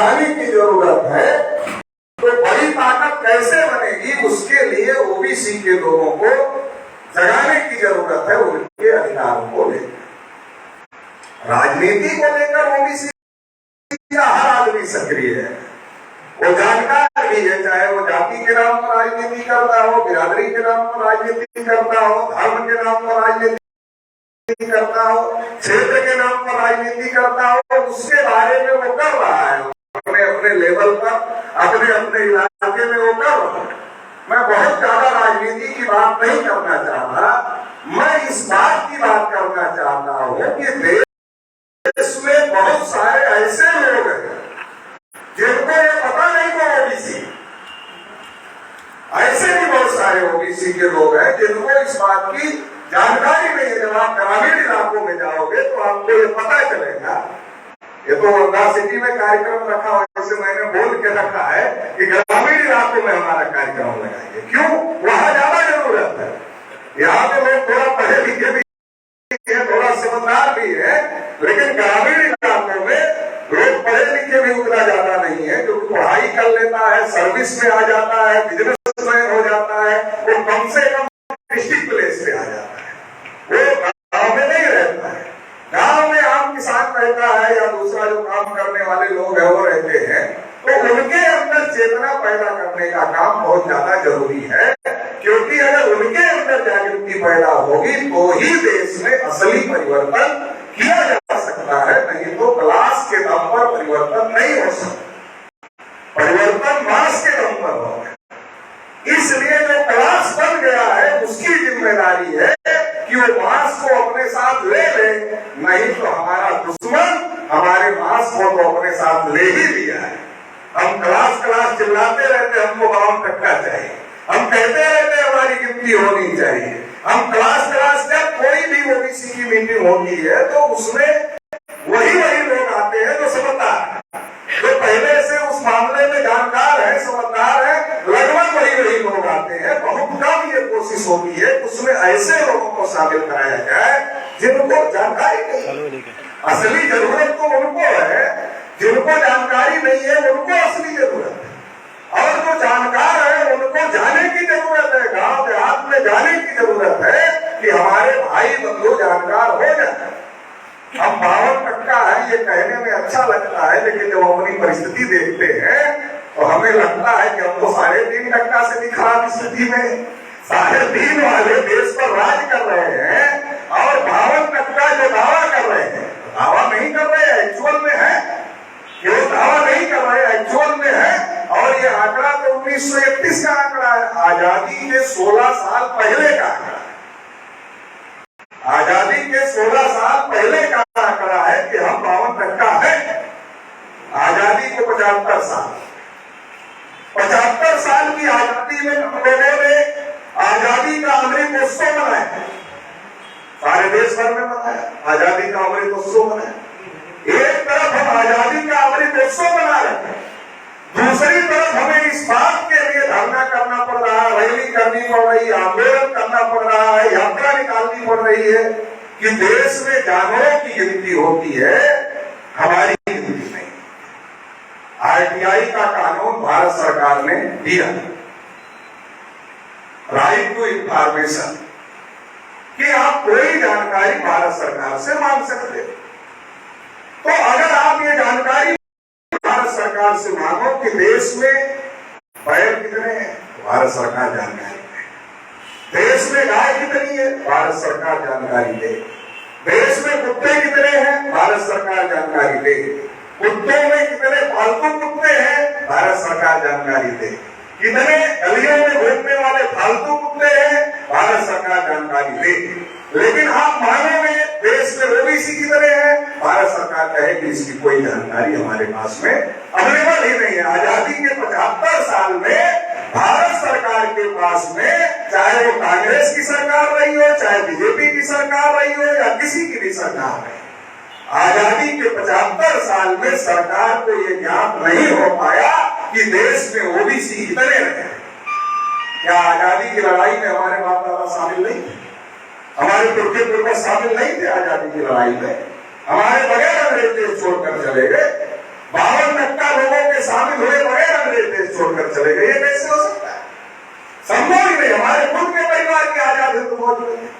जगाने की जरूरत है। तो बड़ी ताकत कैसे बनेगी, उसके लिए ओबीसी के लोगों को जगाने की जरूरत है, उनके अधिकारों को लेकर। राजनीति को लेकर ओबीसी का हर आदमी सक्रिय है, वो जानकार भी है, चाहे वो जाति के नाम पर राजनीति करता हो, बिरादरी के नाम पर राजनीति करता हो, धर्म के नाम पर राजनीति करता हो, क्षेत्र के नाम पर राजनीति करता हो, उसके बारे में वो कर रहा है अपने अपने लेवल पर, अपने अपने इलाके में वो कर रहा है। मैं बहुत ज्यादा राजनीति की बात नहीं करना चाहता, मैं इस बात की बात करना चाहता हूँ कि देश में बहुत सारे ऐसे लोग हैं जिनको ये पता नहीं को ओबीसी, ऐसे भी बहुत सारे ओबीसी के लोग हैं जिनको इस बात की जानकारी नहीं है। जब आप ग्रामीण इलाकों में जाओगे तो आपको ये पता चलेगा। ये तो वर्धा सिटी में कार्यक्रम रखा हुआ, जैसे मैंने बोल के रखा है कि ग्रामीण इलाकों में हमारा कार्यक्रम लगाएंगे। क्यों? वहां ज्यादा जरूरत है। यहाँ तो लोग थोड़ा पढ़े लिखे भी है, थोड़ा समझदार भी है, लेकिन ग्रामीण इलाकों में लोग पढ़े लिखे भी उतना ज्यादा नहीं है, क्योंकि पढ़ाई कर लेता है, सर्विस में आ जाता है, बिजनेसमैन हो जाता है, वो कम से कम डिस्ट्रिक्ट प्लेस पे आ जाता है, वो गाँव में नहीं रहता है। गाँव में आम किसान रहता है या दूसरा जो काम करने वाले लोग हैं वो रहते हैं, तो उनके अंदर चेतना पैदा करने का काम बहुत ज्यादा जरूरी है, क्योंकि अगर उनके अंदर जागृति पैदा होगी तो ही देश में असली परिवर्तन किया जा सकता है, नहीं तो क्लास के दम पर परिवर्तन नहीं हो सकता। परिवर्तन मास के दम पर होगा। इसलिए जो क्लास बन गया है उसकी जिम्मेदारी है कि वो मास को अपने साथ ले ले, नहीं तो हमारा दुश्मन हमारे मास को तो अपने साथ ले ही लिया है। हम क्लास क्लास चिल्लाते रहते, हमको 52% चाहिए, हम कहते रहते हमारी गिनती होनी चाहिए। हम क्लास क्लास जब कोई भी ओबीसी की मीटिंग होती है तो उसमें वही लोग आते हैं जो समझदार है, जो पहले से उस मामले में जानकार है, समझदार है, लगभग वही लोग आते हैं। बहुत कम ये कोशिश होती है उसमें ऐसे लोगों को शामिल कराया जाए जिनको जानकारी नहीं। असली जरूरत तो उनको है, जिनको जानकारी नहीं है उनको असली जरूरत है, और जो जानकार है उनको जाने की जरूरत है। गांव देहात में जाने की जरूरत है कि हमारे भाई बंधु जानकार हो जाए। हम 52% है ये कहने में अच्छा लगता है, लेकिन जब अपनी परिस्थिति देखते हैं तो हमें लगता है कि हम तो 3.5% से भी खराब स्थिति में 3.5 वाले देश पर राज कर रहे हैं, और 52% जो दावा कर रहे हैं, दावा नहीं कर रहे, एक्चुअल में है, केवल दावा नहीं कर रहे, एक्चुअल में है। और ये आंकड़ा तो 1931 का आंकड़ा है, आजादी के 16 साल पहले का आंकड़ा, आजादी के 16 साल पहले का आंकड़ा है कि हम 52% है। आजादी को 75 साल की आजादी में हम लोगों ने आजादी का अमृत उत्सव मनाया, सारे देश भर में मनाया आजादी का अमृत उत्सव मनाया। एक तरफ हम आजादी का अमृत उत्सव मना रहे हैं, दूसरी तरफ हमें इस बात के लिए धरना करना पड़ रहा है, रैली करनी पड़ रही है, आंदोलन करना पड़ रहा है, यात्रा निकालनी पड़ रही है कि देश में जानवरों की गिनती होती है, हमारी गिनती नहीं। आरटीआई का कानून भारत सरकार ने दिया, राइट टू इंफॉर्मेशन, कि आप कोई जानकारी भारत सरकार से मांग सकते। तो अगर आप ये जानकारी भारत सरकार से मांगो कि देश में बैल कितने हैं, भारत सरकार जानकारी दे। देश में गाय कितनी है, भारत सरकार जानकारी दे। देश में कुत्ते कितने हैं, भारत सरकार जानकारी दे। कुत्तों में कितने फालतू कुत्ते हैं, भारत सरकार जानकारी दे। कितने गलियों में घूमने वाले फालतू कुत्ते हैं, भारत सरकार जानकारी दे। लेकिन आप मानोगे देश में ओबीसी कितने हैं, भारत सरकार कहेगी इसकी कोई जानकारी हमारे पास में अवेलेबल ही नहीं है। आजादी के 75 साल में भारत सरकार के पास में, चाहे वो कांग्रेस की सरकार रही हो, चाहे बीजेपी की सरकार रही हो, या किसी की भी सरकार रही, आजादी के 75 साल में सरकार को ये ज्ञात नहीं हो पाया कि देश में ओबीसी कितने रहे। क्या आजादी की लड़ाई में हमारे बाप दादा शामिल नहीं थे, हमारे पूर्वज शामिल नहीं थे आजादी की लड़ाई में? हमारे बगैर अंग्रेज देश छोड़कर चले गए। 52% लोगों शामिल हुए बगैर अंग्रेज देश छोड़कर चले गए, ये कैसे हो सकता है? संभव ही नहीं। हमारे खुद के परिवार के आजाद हिंदू मौजूद है।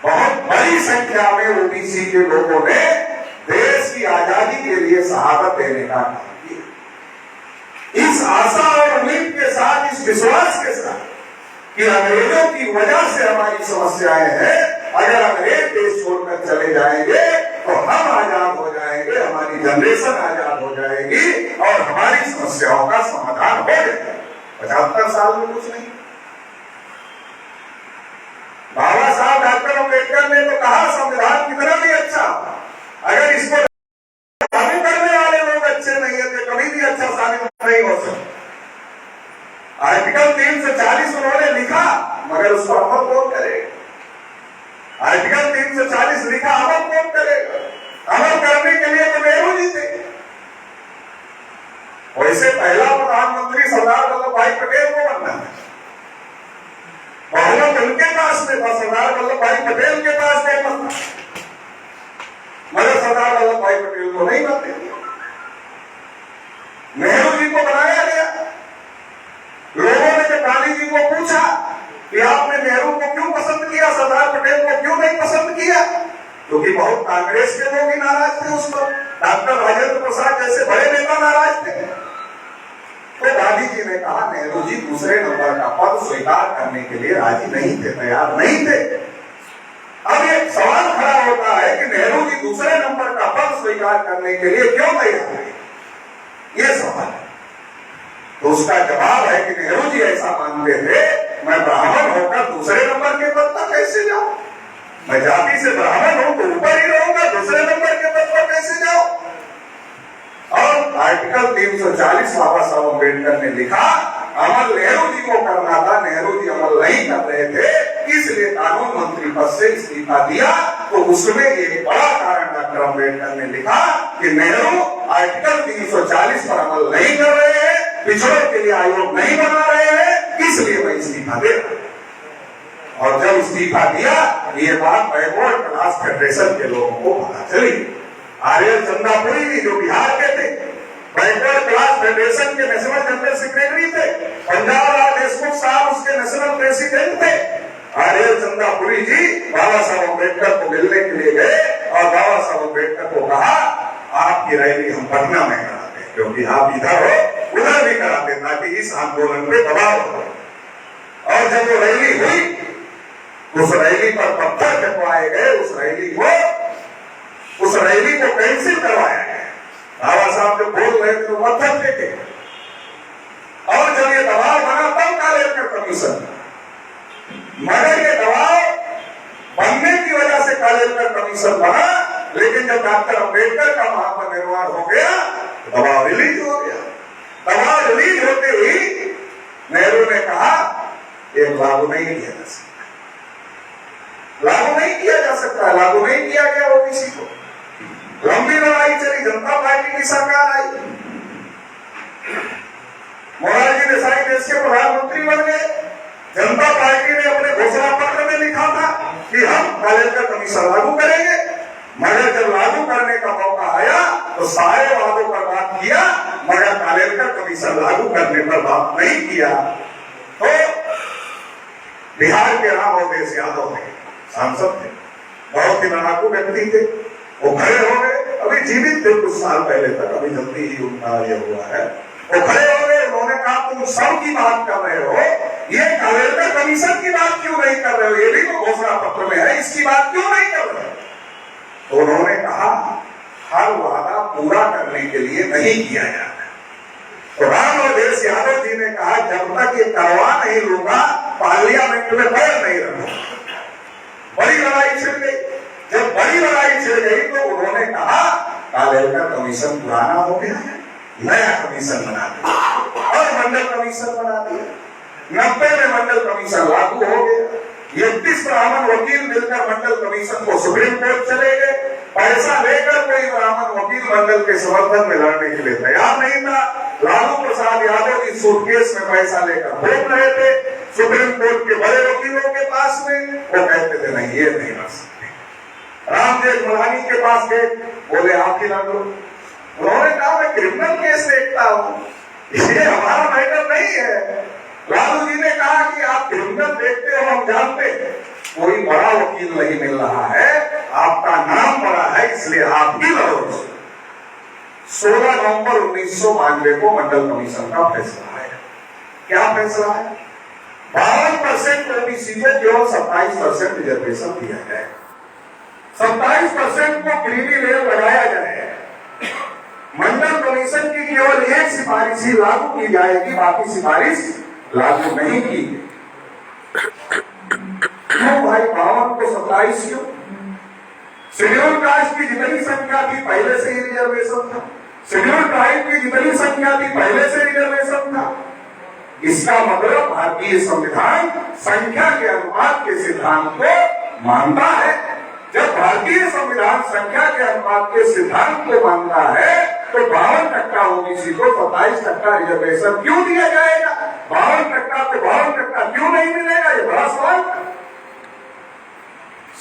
बहुत बड़ी संख्या में ओबीसी के लोगों ने देश की आजादी के लिए शहादत देने का काम किया। इस आशा और उम्मीद के साथ, इस विश्वास के साथ कि अंग्रेजों की वजह से हमारी समस्याएं हैं, अगर अंग्रेज देश छोड़कर चले जाएंगे तो हम आजाद हो जाएंगे, हमारी जनरेशन आजाद हो जाएगी और हमारी समस्याओं का समाधान हो जाएगा। 75 साल में कुछ नहीं। बाबा साहब डॉक्टर अम्बेडकर ने तो कहा संविधान कितना भी अच्छा, अगर इसको लागू करने वाले लोग अच्छे नहीं है तो कभी भी अच्छा साबित नहीं हो सकता। आर्टिकल 340 उन्होंने लिखा, मगर उसको अमल कौन करेगा? आर्टिकल 340 लिखा, अमल कौन करेगा? अमल करने के लिए तो नेहरू जी थे। वैसे पहला प्रधानमंत्री सरदार वल्लभ भाई पटेल को बनना है, बहुमत उनके पास में था, सरदार वल्लभ भाई पटेल के पास में था, मगर सरदार वल्लभ भाई पटेल को नहीं बनते। नेहरू जी को बनाया गया। लोगों ने जब गांधी जी को पूछा कि आपने नेहरू को क्यों पसंद किया, सरदार पटेल को क्यों नहीं पसंद किया, क्योंकि बहुत कांग्रेस के लोग ही नाराज थे उस पर, डॉक्टर राजेंद्र प्रसाद जैसे बड़े नेता नाराज थे। तो गांधी जी ने कहा नेहरू जी दूसरे नंबर का पद स्वीकार करने के लिए राजी नहीं थे, तैयार नहीं थे। अब एक सवाल खड़ा होता है कि नेहरू जी दूसरे नंबर का पद स्वीकार करने के लिए क्यों तैयार नहीं, ये सवाल है। तो उसका जवाब है कि नेहरू जी ऐसा मानते थे, मैं ब्राह्मण होकर दूसरे नंबर के पद पर कैसे जाऊं, मैं जाति से ब्राह्मण हूं तो ऊपर ही रहूंगा, दूसरे नंबर के पद पर कैसे जाऊं। और आर्टिकल 340 बाबा साहब अम्बेडकर ने लिखा, अमल नेहरू जी को करना था, नेहरू जी अमल नहीं कर रहे थे, इसलिए कानून मंत्री पद से इस्तीफा दिया। तो उसमें एक बड़ा कारण डॉक्टर अम्बेडकर ने लिखा कि नेहरू आर्टिकल 340 पर अमल नहीं कर रहे हैं, पिछड़ों के लिए आयोग नहीं बना रहे हैं, इसलिए मैं इस्तीफा दे रहा हूं। और जब इस्तीफा दिया, ये बात बैकवर्ड क्लास फेडरेशन के लोगों को पता चली। आर्यल चंदापुरी जी जो बिहार के थे, बैकवर्ड क्लास फेडरेशन के नेशनल जनरल सेक्रेटरी थे, पंजाब लाल देशमुख साहब उसके नेशनल प्रेसिडेंट थे। आर्यल चंदापुरी जी बाबा साहब अम्बेडकर को मिलने के लिए गए और बाबा साहब अम्बेडकर को कहा, आपकी रैली हम पटना में कराते हैं, क्योंकि आप इधर हो उधर भी कराते, ताकि इस आंदोलन पे दबाव हो। और जब वो रैली हुई, उस रैली पर पत्थर फेंकवाए गए, उस रैली को कैंसिल करवाया गया। बाबा साहब जो बोल रहे थे तो पत्थर फेंके। और जब ये दबाव बना तब कालेकर कमीशन, मगर ये दबाव बनने की वजह से कालेकर कमीशन बना, लेकिन जब डॉक्टर अम्बेडकर का महापरिनिर्वाण हो गया तो दबाव रिलीज हो गया। दबाव रिलीज होते ही नेहरू ने कहा ये लागू नहीं किया जा सकता, लागू नहीं किया जा सकता, लागू नहीं किया गया ओबीसी को। लंबी लड़ाई चली, जनता पार्टी की सरकार आई, मोरारजी देसाई देश के प्रधानमंत्री बन गए। जनता पार्टी ने अपने घोषणा पत्र में लिखा था कि हम कालेकर कमीशन लागू करेंगे, मगर जब लागू करने का मौका आया तो सारे वादों पर बात किया, मगर कालेकर कमीशन लागू करने पर बात नहीं किया। तो बिहार के राम अवधेश यादव थे, सांसद थे, बहुत ही लड़ाकू व्यक्ति थे, वो खड़े हो गए, अभी जीवित थे कुछ साल पहले तक, अभी जल्दी ही उनका ये हुआ है। वो खड़े हो गए, उन्होंने कहा तुम सब की बात कर रहे हो, ये कालेकर कमीशन की बात क्यों नहीं कर रहे हो, ये भी तो घोषणा पत्र में है, इसकी बात क्यों नहीं कर रहे हो। तो उन्होंने कहा हर वादा पूरा करने के लिए नहीं किया जाता। तो राम अवधेश यादव जी ने कहा जब तक ये करवा नहीं लूंगा पार्लियामेंट में पैर नहीं रखूंगा। बड़ी लड़ाई छिड़ गई। जब बड़ी लड़ाई छिड़ गई तो उन्होंने कहा कालेकर कमीशन पुराना हो गया है, नया कमीशन बना दिया और मंडल कमीशन बना दिया। 90 में मंडल कमीशन लागू हो गया। 31 ब्राह्मण वकील मिलकर मंडल कमीशन को सुप्रीम कोर्ट चले गए। पैसा लेकर कोई ब्राह्मण वकील मंडल के समर्थन में लड़ने के लिए तैयार नहीं था। लालू प्रसाद यादव इस सूटकेस में पैसा लेकर घूम रहे थे सुप्रीम कोर्ट के बड़े वकीलों के पास में। वो कहते थे नहीं ये नहीं लड़ सकते। राम जेठमलानी के पास गए, बोले आप ही लड़ लो। उन्होंने कहा मैं ये हमारा मैटर नहीं है। लालू जी ने कहा कि आप क्रिमिनल देखते हो, हम जानते हैं, कोई बड़ा वकील नहीं मिल रहा है, आपका नाम बड़ा है, इसलिए आप ही लड़ो। 16 नवंबर 1992 को मंडल कमीशन का फैसला है। क्या फैसला है? 52% ओबीसी को केवल 27% रिजर्वेशन दिया जाए, 27% को क्रीमी लेयर लगाया जाए। मंडल कमीशन की केवल एक सिफारिश ही लागू की जाएगी, बाकी सिफारिश लागू नहीं की। क्यों भाई? 52 को 27 क्यों? शेड्यूल कास्ट की जितनी संख्या थी पहले से ही रिजर्वेशन था, शेड्यूल ट्राइब की जितनी संख्या थी पहले से रिजर्वेशन था। इसका मतलब भारतीय संविधान संख्या के अनुपात के सिद्धांत को मानता है। जब भारतीय संविधान संख्या के अनुपात के सिद्धांत को मानता है तो 52% ओबीसी को 27% रिजर्वेशन क्यों दिया जाएगा? 52% को 52% क्यों नहीं मिलेगा? ये बड़ा सवाल।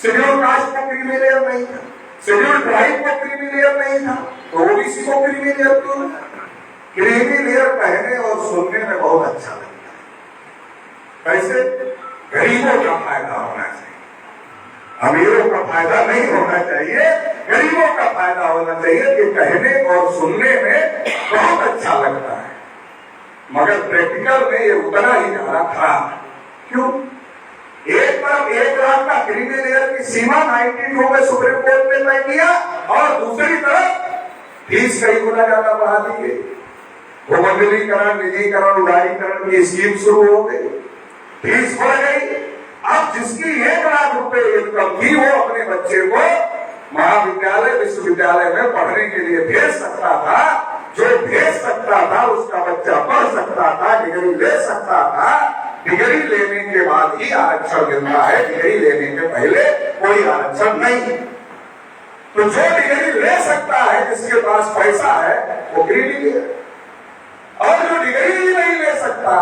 शेड्यूल कास्ट को क्रीमी लेयर नहीं था, शेड्यूल ट्राइब को क्रीमी लेयर नहीं था, तो ओबीसी को क्रीमी लेयर क्यों नहीं? क्रीमी लेयर कहने और सुनने में बहुत अच्छा लगता है। कैसे? गरीबों का फायदा होना चाहिए, अमीरों का फायदा नहीं होना चाहिए, गरीबों का फायदा होना चाहिए। कि कहने और सुनने में बहुत अच्छा लगता है, मगर प्रैक्टिकल में ये उतना ही ज्यादा खराब है। क्यों? एक तरफ 1 लाख का क्रीमी लेयर की सीमा 92 में सुप्रीम कोर्ट ने तय किया, और दूसरी तरफ फीस कई गुना ज्यादा बढ़ा दी गई। भूमंडलीकरण, निजीकरण, उदारीकरण की स्कीम शुरू हो गई, फीस बढ़ गई। अब जिसकी 1 लाख रुपए इनकम थी वो अपने बच्चे को महाविद्यालय विश्वविद्यालय में पढ़ने के लिए भेज सकता था। जो भेज सकता था उसका बच्चा पढ़ सकता था, डिग्री ले सकता था। डिग्री लेने के बाद ही आरक्षण मिलता है, डिग्री लेने के पहले कोई आरक्षण नहीं। तो जो डिग्री ले सकता है, जिसके पास पैसा है, वो डिग्री ले, और जो डिग्री ही नहीं ले सकता,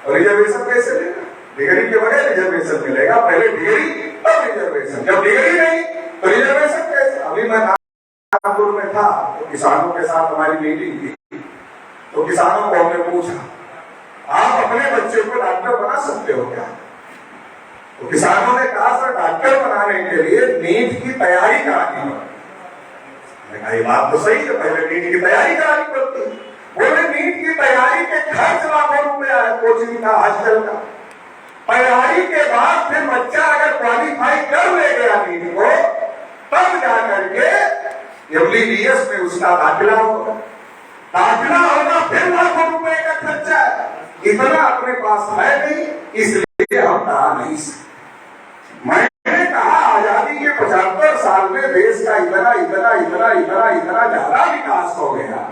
रिजर्वेशन कैसे लेगा? डिग्री के बगैर रिजर्वेशन मिलेगा, पहले डिग्री तब रिजर्वेशन। जब डिग्री नहीं तो रिजर्वेशन कैसे? अभी मैं नागपुर में था तो किसानों के साथ हमारी मीटिंग थी, तो किसानों को हमने पूछा, आप अपने बच्चे को डॉक्टर बना सकते हो क्या? तो किसानों ने कहा, सर डॉक्टर बनाने के लिए नीट की तैयारी करानी पड़ती। ये बात तो सही है, पहले नीट की तैयारी करानी पड़ती। बोले नीट की तैयारी के खर्च लाखों रुपया है, कोचिंग का, हॉस्टल का। तैयारी के बाद फिर बच्चा अगर क्वालिफाई कर ले गया नीट को, तब जाकर के MBBS में उसका दाखिला होगा। दाखिला होगा फिर लाखों रुपए का खर्चा है। इतना अपने पास है नहीं, इसलिए हम कहा नहीं सकते। मैंने कहा आजादी के 75 साल में देश का इतना इतना इतना इतना इतना ज्यादा विकास हो गया,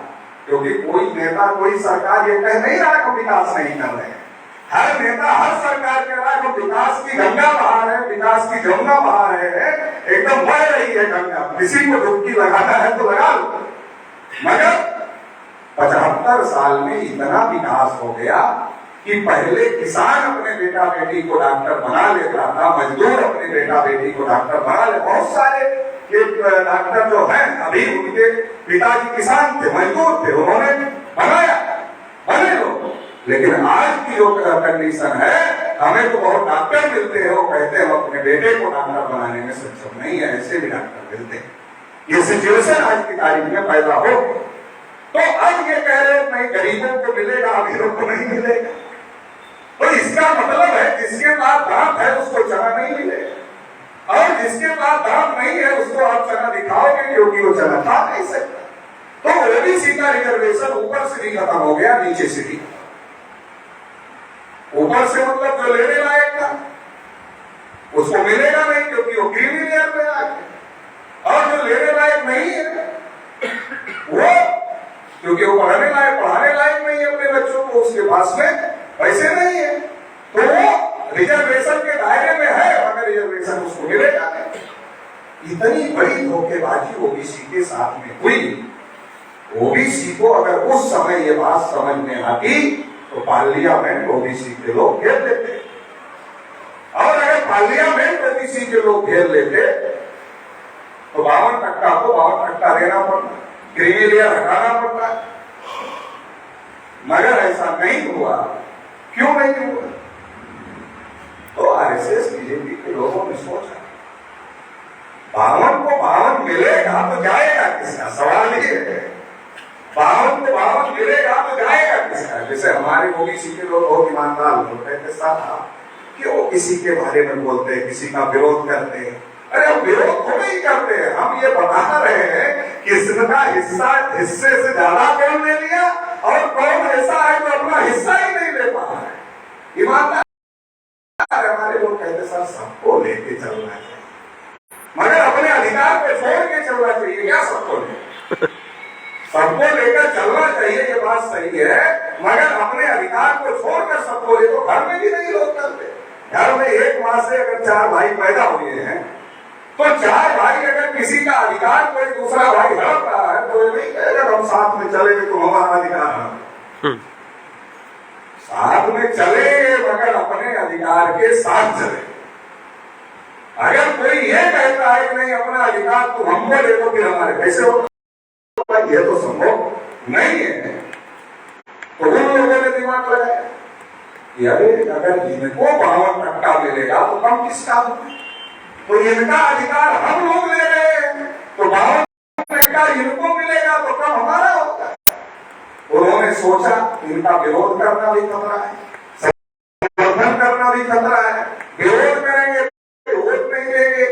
क्योंकि कोई नेता, कोई सरकार ये कह नहीं रहा कि विकास नहीं कर रहे हैं। हर नेता, हर सरकार कह रहा है कि विकास की गंगा बहा रहे हैं, विकास की जमुना बहा रहे हैं, एकदम बह रही है गंगा, किसी को डुबकी लगाना है तो लगा लो। मगर 75 साल में इतना विकास हो गया कि पहले किसान अपने बेटा बेटी को डॉक्टर बना लेता था, मजदूर अपने बेटा बेटी को डॉक्टर बना ले। बहुत सारे डॉक्टर जो हैं, अभी उनके पिताजी किसान थे, मजदूर थे, उन्होंने बनाया, बने लोग। लेकिन आज की जो कंडीशन है, हमें तो बहुत डॉक्टर मिलते हैं, वो कहते हैं हम अपने बेटे को डॉक्टर बनाने में सक्षम नहीं है, ऐसे भी डॉक्टर मिलते हैं। ये सिचुएशन आज की तारीख में पैदा हो, तो अब ये कह रहे हो नहीं गरीबों को मिलेगा, अमीरों को नहीं मिलेगा। तो इसका मतलब है जिसके पास दांत है उसको चना नहीं मिलेगा, और जिसके पास दांत नहीं है उसको आप चना दिखाओगे, क्योंकि वो चना खा नहीं सकता। तो ओबीसी का रिजर्वेशन ऊपर से भी खत्म हो गया, नीचे से भी। ऊपर से मतलब जो लेने लायक था उसको मिलेगा नहीं, क्योंकि वो क्रीमी लेयर में आ गया। और जो लेने लायक नहीं है वो, क्योंकि वो पढ़ाने लायक नहीं है अपने बच्चों को, उसके पास में पैसे नहीं है, तो वो रिजर्वेशन के दायरे में है, मगर रिजर्वेशन उसको मिलेगा नहीं। इतनी बड़ी धोखेबाजी ओबीसी के साथ में हुई। ओबीसी को अगर उस समय ये बात समझ में आती तो पार्लियामेंट ओबीसी के लोग घेर लेते, और अगर पार्लियामेंट ओबीसी के लोग घेर लेते तो 52% को 52% देना पड़ता, क्रीमी लेयर हटाना पड़ता। मगर ऐसा नहीं हुआ। क्यों नहीं हुआ? तो आरएसएस बीजेपी के लोगों ने सोचा 52 को 52 मिलेगा तो जाएगा किसका? सवाल ये है, 52 को 52 मिलेगा तो जाएगा किसका? जैसे हमारे ओबीसी के लोग बहुत ईमानदार लोग हैं, था कि वो किसी के बारे में बोलते हैं, किसी का विरोध करते हैं। अरे हम विरोध थोड़े ही करते हैं, हम ये बता रहे हैं कि इसका हिस्से से ज्यादा कौन ले लिया और कौन ऐसा है जो अपना हिस्सा ही नहीं ले पा रहा है। ईमानदार हमारे लोग कहते सर सबको लेके चलना चाहिए, मगर अपने अधिकार को छोड़ के चलना चाहिए। क्या सबको सबको लेकर चलना चाहिए, ये बात सही है, मगर अपने अधिकार को छोड़कर सबको ले। तो घर में भी नहीं लोग करते। घर में एक माँ से अगर 4 भाई पैदा हुए हैं तो 4 भाई अगर किसी का अधिकार कोई दूसरा भाई हड़प रहा है तो ये नहीं कहेगा हम साथ में चलेंगे तो हमारा अधिकार है। साथ में चलेंगे मगर अपने अधिकार के साथ चले। अगर कोई ये कहता है कि नहीं अपना अधिकार तो हमको दे दो, फिर हमारे कैसे होगा? ये तो संभव नहीं है। तो उन लोगों ने दिमाग लगाया कि अरे अगर इनको 52% मिलेगा तो कम किसका होगा? तो इनका अधिकार हम लोग ले रहे हैं, तो 52% इनको मिलेगा तो कम हमारा होगा। उन्होंने सोचा इनका विरोध करना भी खतरा है, समर्थन करना भी खतरा है। विरोध करेंगे वोट नहीं देंगे,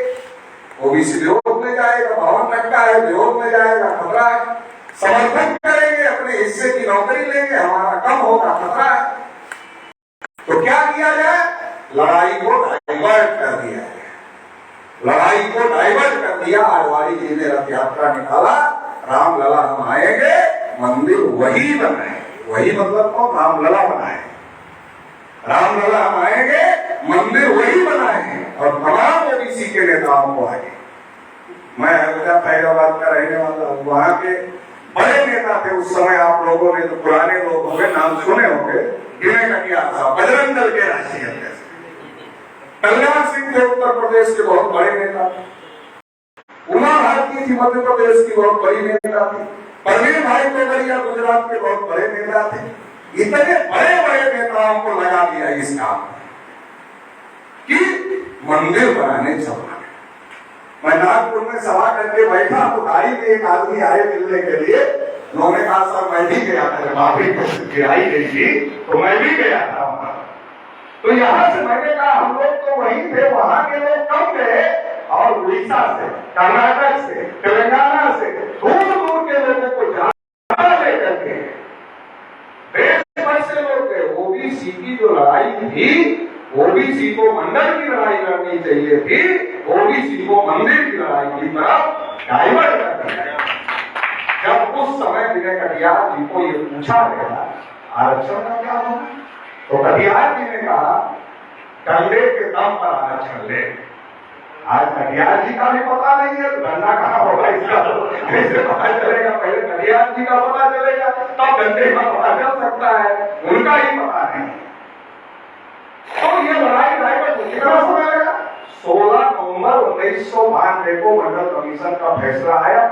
ओबीसी विरोध में जाएगा, 52% है विरोध में जाएगा, खतरा है। समर्थन करेंगे अपने हिस्से की नौकरी लेंगे, हमारा कम होगा, खतरा है। तो क्या किया जाए? लड़ाई को डाइवर्ट कर दिया है। लड़ाई को डाइवर्ट कर दिया। आडवाणी जी ने रथ यात्रा निकाला, रामलला हम आएंगे, मंदिर वही बनाए। वही मतलब तो रामलला बनाए, रामलला हम आएंगे, मंदिर वही बनाए और तमाम ओबीसी के नेताओं को आए। मैं अयोध्या फैजाबाद का रहने वाला हूँ, वहां के बड़े नेता थे उस समय। आप लोगों ने जो पुराने लोग होंगे नाम सुने होंगे, विनय कटियार साहब बजरंग दल के राष्ट्रीय अध्यक्ष, कल्याण सिंह थे उत्तर प्रदेश के बहुत बड़े नेता, उमा भारती थी मध्य प्रदेश की बहुत बड़ी नेता थी, परवीन भाई तोगड़िया गुजरात के बहुत बड़े नेता थे। इतने बड़े बड़े नेताओं को लगा दिया इस काम कि मंदिर बनाने चलना। मैं नागपुर में सभा करके बैठा तो गाड़ी में एक आदमी आए मिलने के लिए। उन्होंने कहा सर मैं भी गया था, जब आप गिराई गई थी तो मैं भी गया था वहां। तो यहाँ से मैंने कहा हम लोग तो वहीं थे, वहां के लोग कम गए और उड़ीसा से, कर्नाटक से, तेलंगाना से दूर दूर के लोगों को ज्यादा लेकर के देश भर से लोग गए। ओबीसी की जो लड़ाई थी, ओबीसी को मंडल की लड़ाई लड़नी चाहिए थी, ओबीसी को मंदिर की लड़ाई की तरफ डाइवर्ट कर दिया। जब उस समय विनय कटियार जी को ये पूछा गया आरक्षण का क्या होगा, तो कटियार जी ने कहा डंडे के दम पर आरक्षण ले। आज कटियार जी का भी पता नहीं है, डंडा कहाँ होगा इसका कैसे पता चलेगा? पहले कटियार जी का पता चलेगा तब डंडे का पता चल सकता है, उनका ही पता नहीं। तो ये लड़ाई डाइवर्ट कितना समय लगा? 16 नवंबर 1992 को मंडल कमीशन का फैसला आया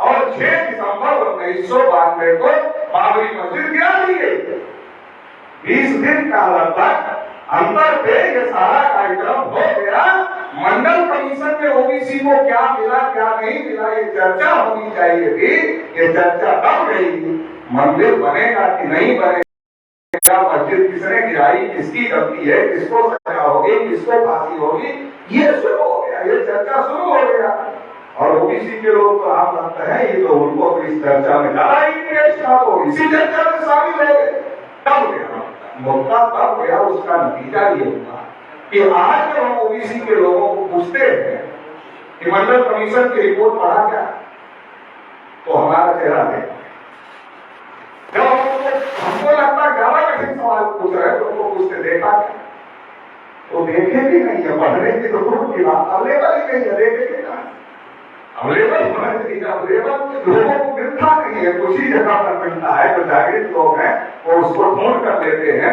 और 6 दिसंबर 1992 को बाबरी मस्जिद गिरा दी गई। 20 दिन का लगभग अंतर पे ये सारा कार्यक्रम हो गया। मंडल कमीशन में ओबीसी को क्या मिला क्या नहीं मिला ये चर्चा होनी चाहिए थी। ये चर्चा कब गई? मंदिर बनेगा कि नहीं बनेगा, मस्जिद किसने गिराई, किसकी गलती है, किसको सजा होगी, किसको फांसी होगी, ये शुरू हो गया, ये चर्चा शुरू हो गया। और ओबीसी के लोग तो आप लगता है ये तो उनको इस चर्चा में ज्यादा इंटरेस्ट था, तो इसी चर्चा में शामिल हो गए। तब गया मुद्दा, तब गया उसका नतीजा ये हुआ कि आज जब हम ओबीसी के लोगों को पूछते हैं कि मंडल कमीशन की रिपोर्ट पढ़ा क्या, तो हमारा चेहरा देखा। जब हमको लगता है ज्यादा कठिन सवाल पूछ रहे हैं तो उनको पूछते देखा क्या, तो देखे भी नहीं है। पढ़ने की तो दूर की बात, अवेलेबल ही नहीं है, देखे भी नहीं। अवेलेबल होना चाहिए, अवेलेबल लोगों को मिलता नहीं है, कुछ ही जगह पर मिलता है। जो जागृत लोग हैं वो उसको ढूंढ कर लेते हैं,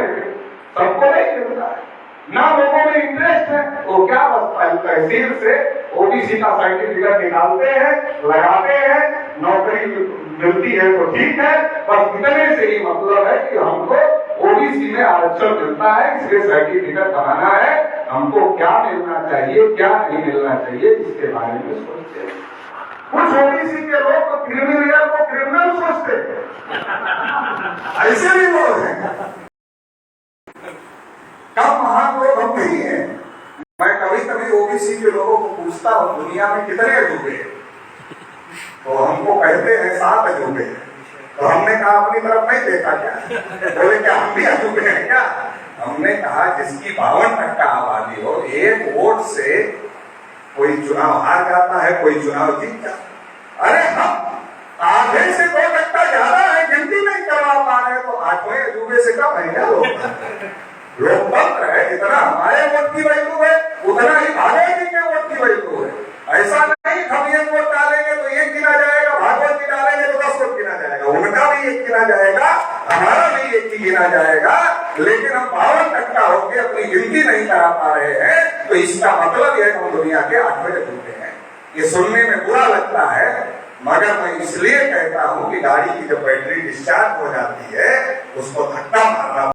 सबको नहीं मिलता है। ना लोगों में इंटरेस्ट है, वो क्या बचता है तहसील से ओबीसी का सर्टिफिकेट निकालते हैं, लगाते हैं, नौकरी मिलती है तो ठीक है, बस इतने से ही मतलब है कि हमको ओबीसी में आरक्षण मिलता है, इसलिए सर्टिफिकेट बनाना है। हमको क्या मिलना चाहिए, क्या नहीं मिलना चाहिए, इसके बारे में सोचते हैं। कुछ ओबीसी के लोग तो क्रिमिनल को क्रिमिनल सोचते हैं, ऐसे भी लोग हैं। कम महान लोग हम नहीं है। मैं कभी कभी ओबीसी के लोगों को पूछता हूँ दुनिया में कितने अजूबे, तो हमको कहते हैं 7 अजूबे। तो हमने कहा अपनी तरफ नहीं देखा क्या? बोले क्या हम भी अजूबे हैं क्या? हमने कहा जिसकी 52% आबादी हो, 1 वोट से कोई चुनाव हार जाता है, कोई चुनाव जीत जाता। अरे हम आधे से 2% ज्यादा है, गिनती नहीं करवा पा रहे, तो 8वें अजूबे से कम है क्या? लोकतंत्र है, जितना हमारे वोट की वैल्यू है उतना ही भागवत जी के वोट की वैल्यू है। ऐसा नहीं हम एक वोट डालेंगे तो 1 गिना जाएगा, भागवत जी डालेंगे तो 10 वोट गिना जाएगा, उनका भी 1 गिना जाएगा, हमारा भी 1 ही गिना जाएगा। लेकिन हम 52% होकर अपनी गिनती नहीं करा पा रहे हैं, तो इसका मतलब यह हम दुनिया के 8वें अजूबे हैं। ये सुनने में बुरा लगता है, मगर मैं इसलिए कहता हूं कि गाड़ी की जब बैटरी डिस्चार्ज हो जाती है उसको धक्का मारना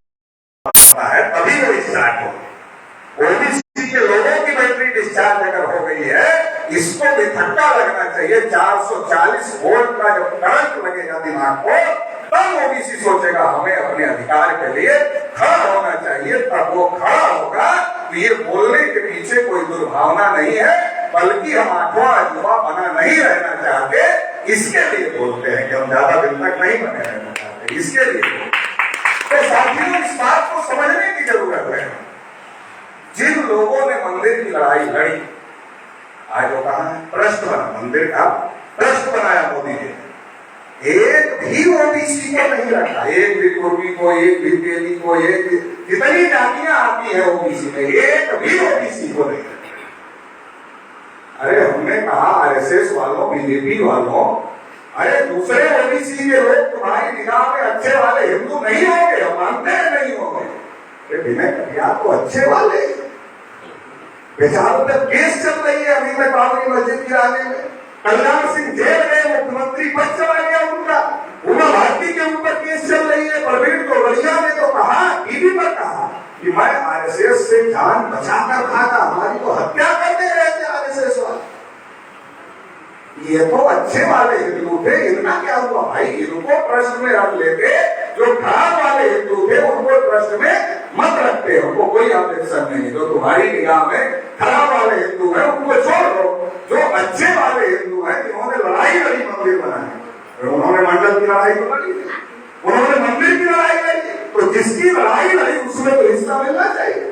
है, तभी वो स्टार्ट हो। ओबीसी के लोगों की बैटरी डिस्चार्ज अगर हो गई है, इसको भी धक्का लगना चाहिए। 440 वोल्ट का जब करंट लगेगा दिमाग को, तब ओबीसी सोचेगा हमें अपने अधिकार के लिए खड़ा होना चाहिए। तब वो खड़ा होगा। तो ये बोलने के पीछे कोई दुर्भावना नहीं है, बल्कि हम 8वां अजूबा बना नहीं रहना चाहते, इसके लिए बोलते हैं कि हम ज्यादा दिन तक नहीं बने रहना चाहते, इसके लिए। तो साथियों, इस बात को समझने की जरूरत है। जिन लोगों ने मंदिर की लड़ाई लड़ी, आज वो कहा है ट्रस्ट बना, मंदिर का ट्रस्ट बनाया मोदी जी ने। एक भी ओबीसी को नहीं रखा, एक भी कुर्मी को, एक भी तेली को, एक भी, कितनी जातियां आती है ओबीसी में, एक भी ओबीसी को नहीं। अरे हमने कहा आरएसएस वालों, बीजेपी वालों, अरे दूसरे ओबीसी के लोग तुम्हारी निगाह में अच्छे वाले हिंदू नहीं होंगे, हम मानते हैं नहीं होंगे, लेकिन तो अच्छे वाले बेचारों पर केस चल रही है अभी तक बाबरी मस्जिद गिराने में। कल्याण सिंह जेल गए, मुख्यमंत्री पद चला गया उनका, उमा भारती के ऊपर केस चल रही है। प्रवीण तोगड़िया ने तो कहा, टीवी पर कहा कि मैं आरएसएस से जान बचाकर भागा, हमारी तो हत्या करते रहे थे आरएसएस वाले। ये तो अच्छे वाले हिंदू थे, इनका क्या हुआ भाई? इनको ट्रस्ट में रख लेते, जो खराब वाले हिंदू थे उनको ट्रस्ट में मत रखते, उनको कोई ऑब्जेक्शन नहीं। जो तुम्हारी निगाह में खराब वाले हिंदू हैं उनको छोड़ दो। जो अच्छे वाले हिंदू हैं, जिन्होंने लड़ाई लड़ी मंदिर बनाने, उन्होंने मंडल की लड़ाई तो लड़ी, उन्होंने मंदिर की लड़ाई लड़ी, तो जिसकी लड़ाई लड़ी उसमें तो हिस्सा मिलना चाहिए,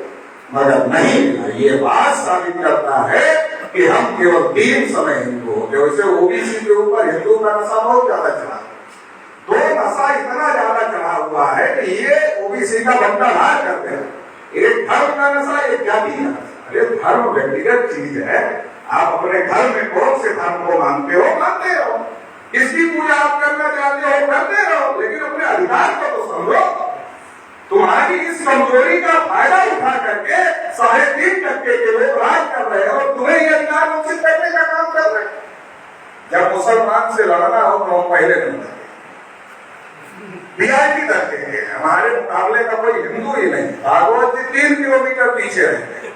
मगर नहीं मिला। ये बात साबित करता है कि हम केवल 3 समय हिंदू हो। जैसे ओबीसी के ऊपर हिंदू का नशा बहुत ज्यादा चला, तो नशा इतना ज्यादा चढ़ा हुआ है कि ये ओबीसी का बंटाधार करते हैं। एक धर्म का नशा, एक जाति का नशा। अरे धर्म व्यक्तिगत चीज है, आप अपने घर में कौन से धर्म को मानते हो, मानते रहो, किसकी पूजा आप करना चाहते हो करते रहो, लेकिन अपने अधिकार को तो समझो। तुम्हारी इस कमजोरी का फायदा उठा करके 3.5% के लोग राज कर रहे हैं और तुम्हें ये अधिकार वंचित करने का काम कर रहे हैं। जब मुसलमान से लड़ना हो तो हम पहले नंबर वीआईपी करते हैं, हमारे मुकाबले का कोई हिंदू ही नहीं। भागवत जी 3 किलोमीटर पीछे रहते हैं,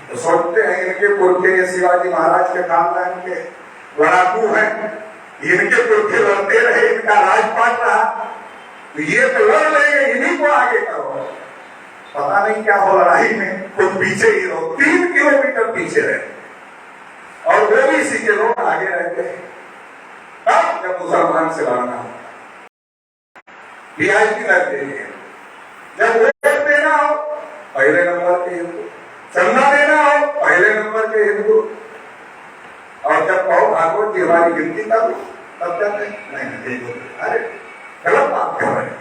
तो सोचते हैं इनके पुरखे शिवाजी महाराज के खानदान के लड़ाकू हैं, इनके पुरखे लड़ते रहे, इनका राजपाट रहा, तो ये तो लड़ लेंगे, इन्हीं को आगे करो। पता नहीं क्या हो लड़ाई में, कुछ पीछे ही रहो, 3 किलोमीटर पीछे रहे और ओबीसी के लोग आगे रहते हैं। तब जब मुसलमान से लड़ना हो, वीआईपी करते हैं, जब वोट देना हो पहले नंबर के हिंदू, चंदा देना हो पहले नंबर के हिंदू, और जब कहो भागवत जी हमारी गिनती कर लो तब कहते नहीं। अरे गलत बात कर रहे हैं।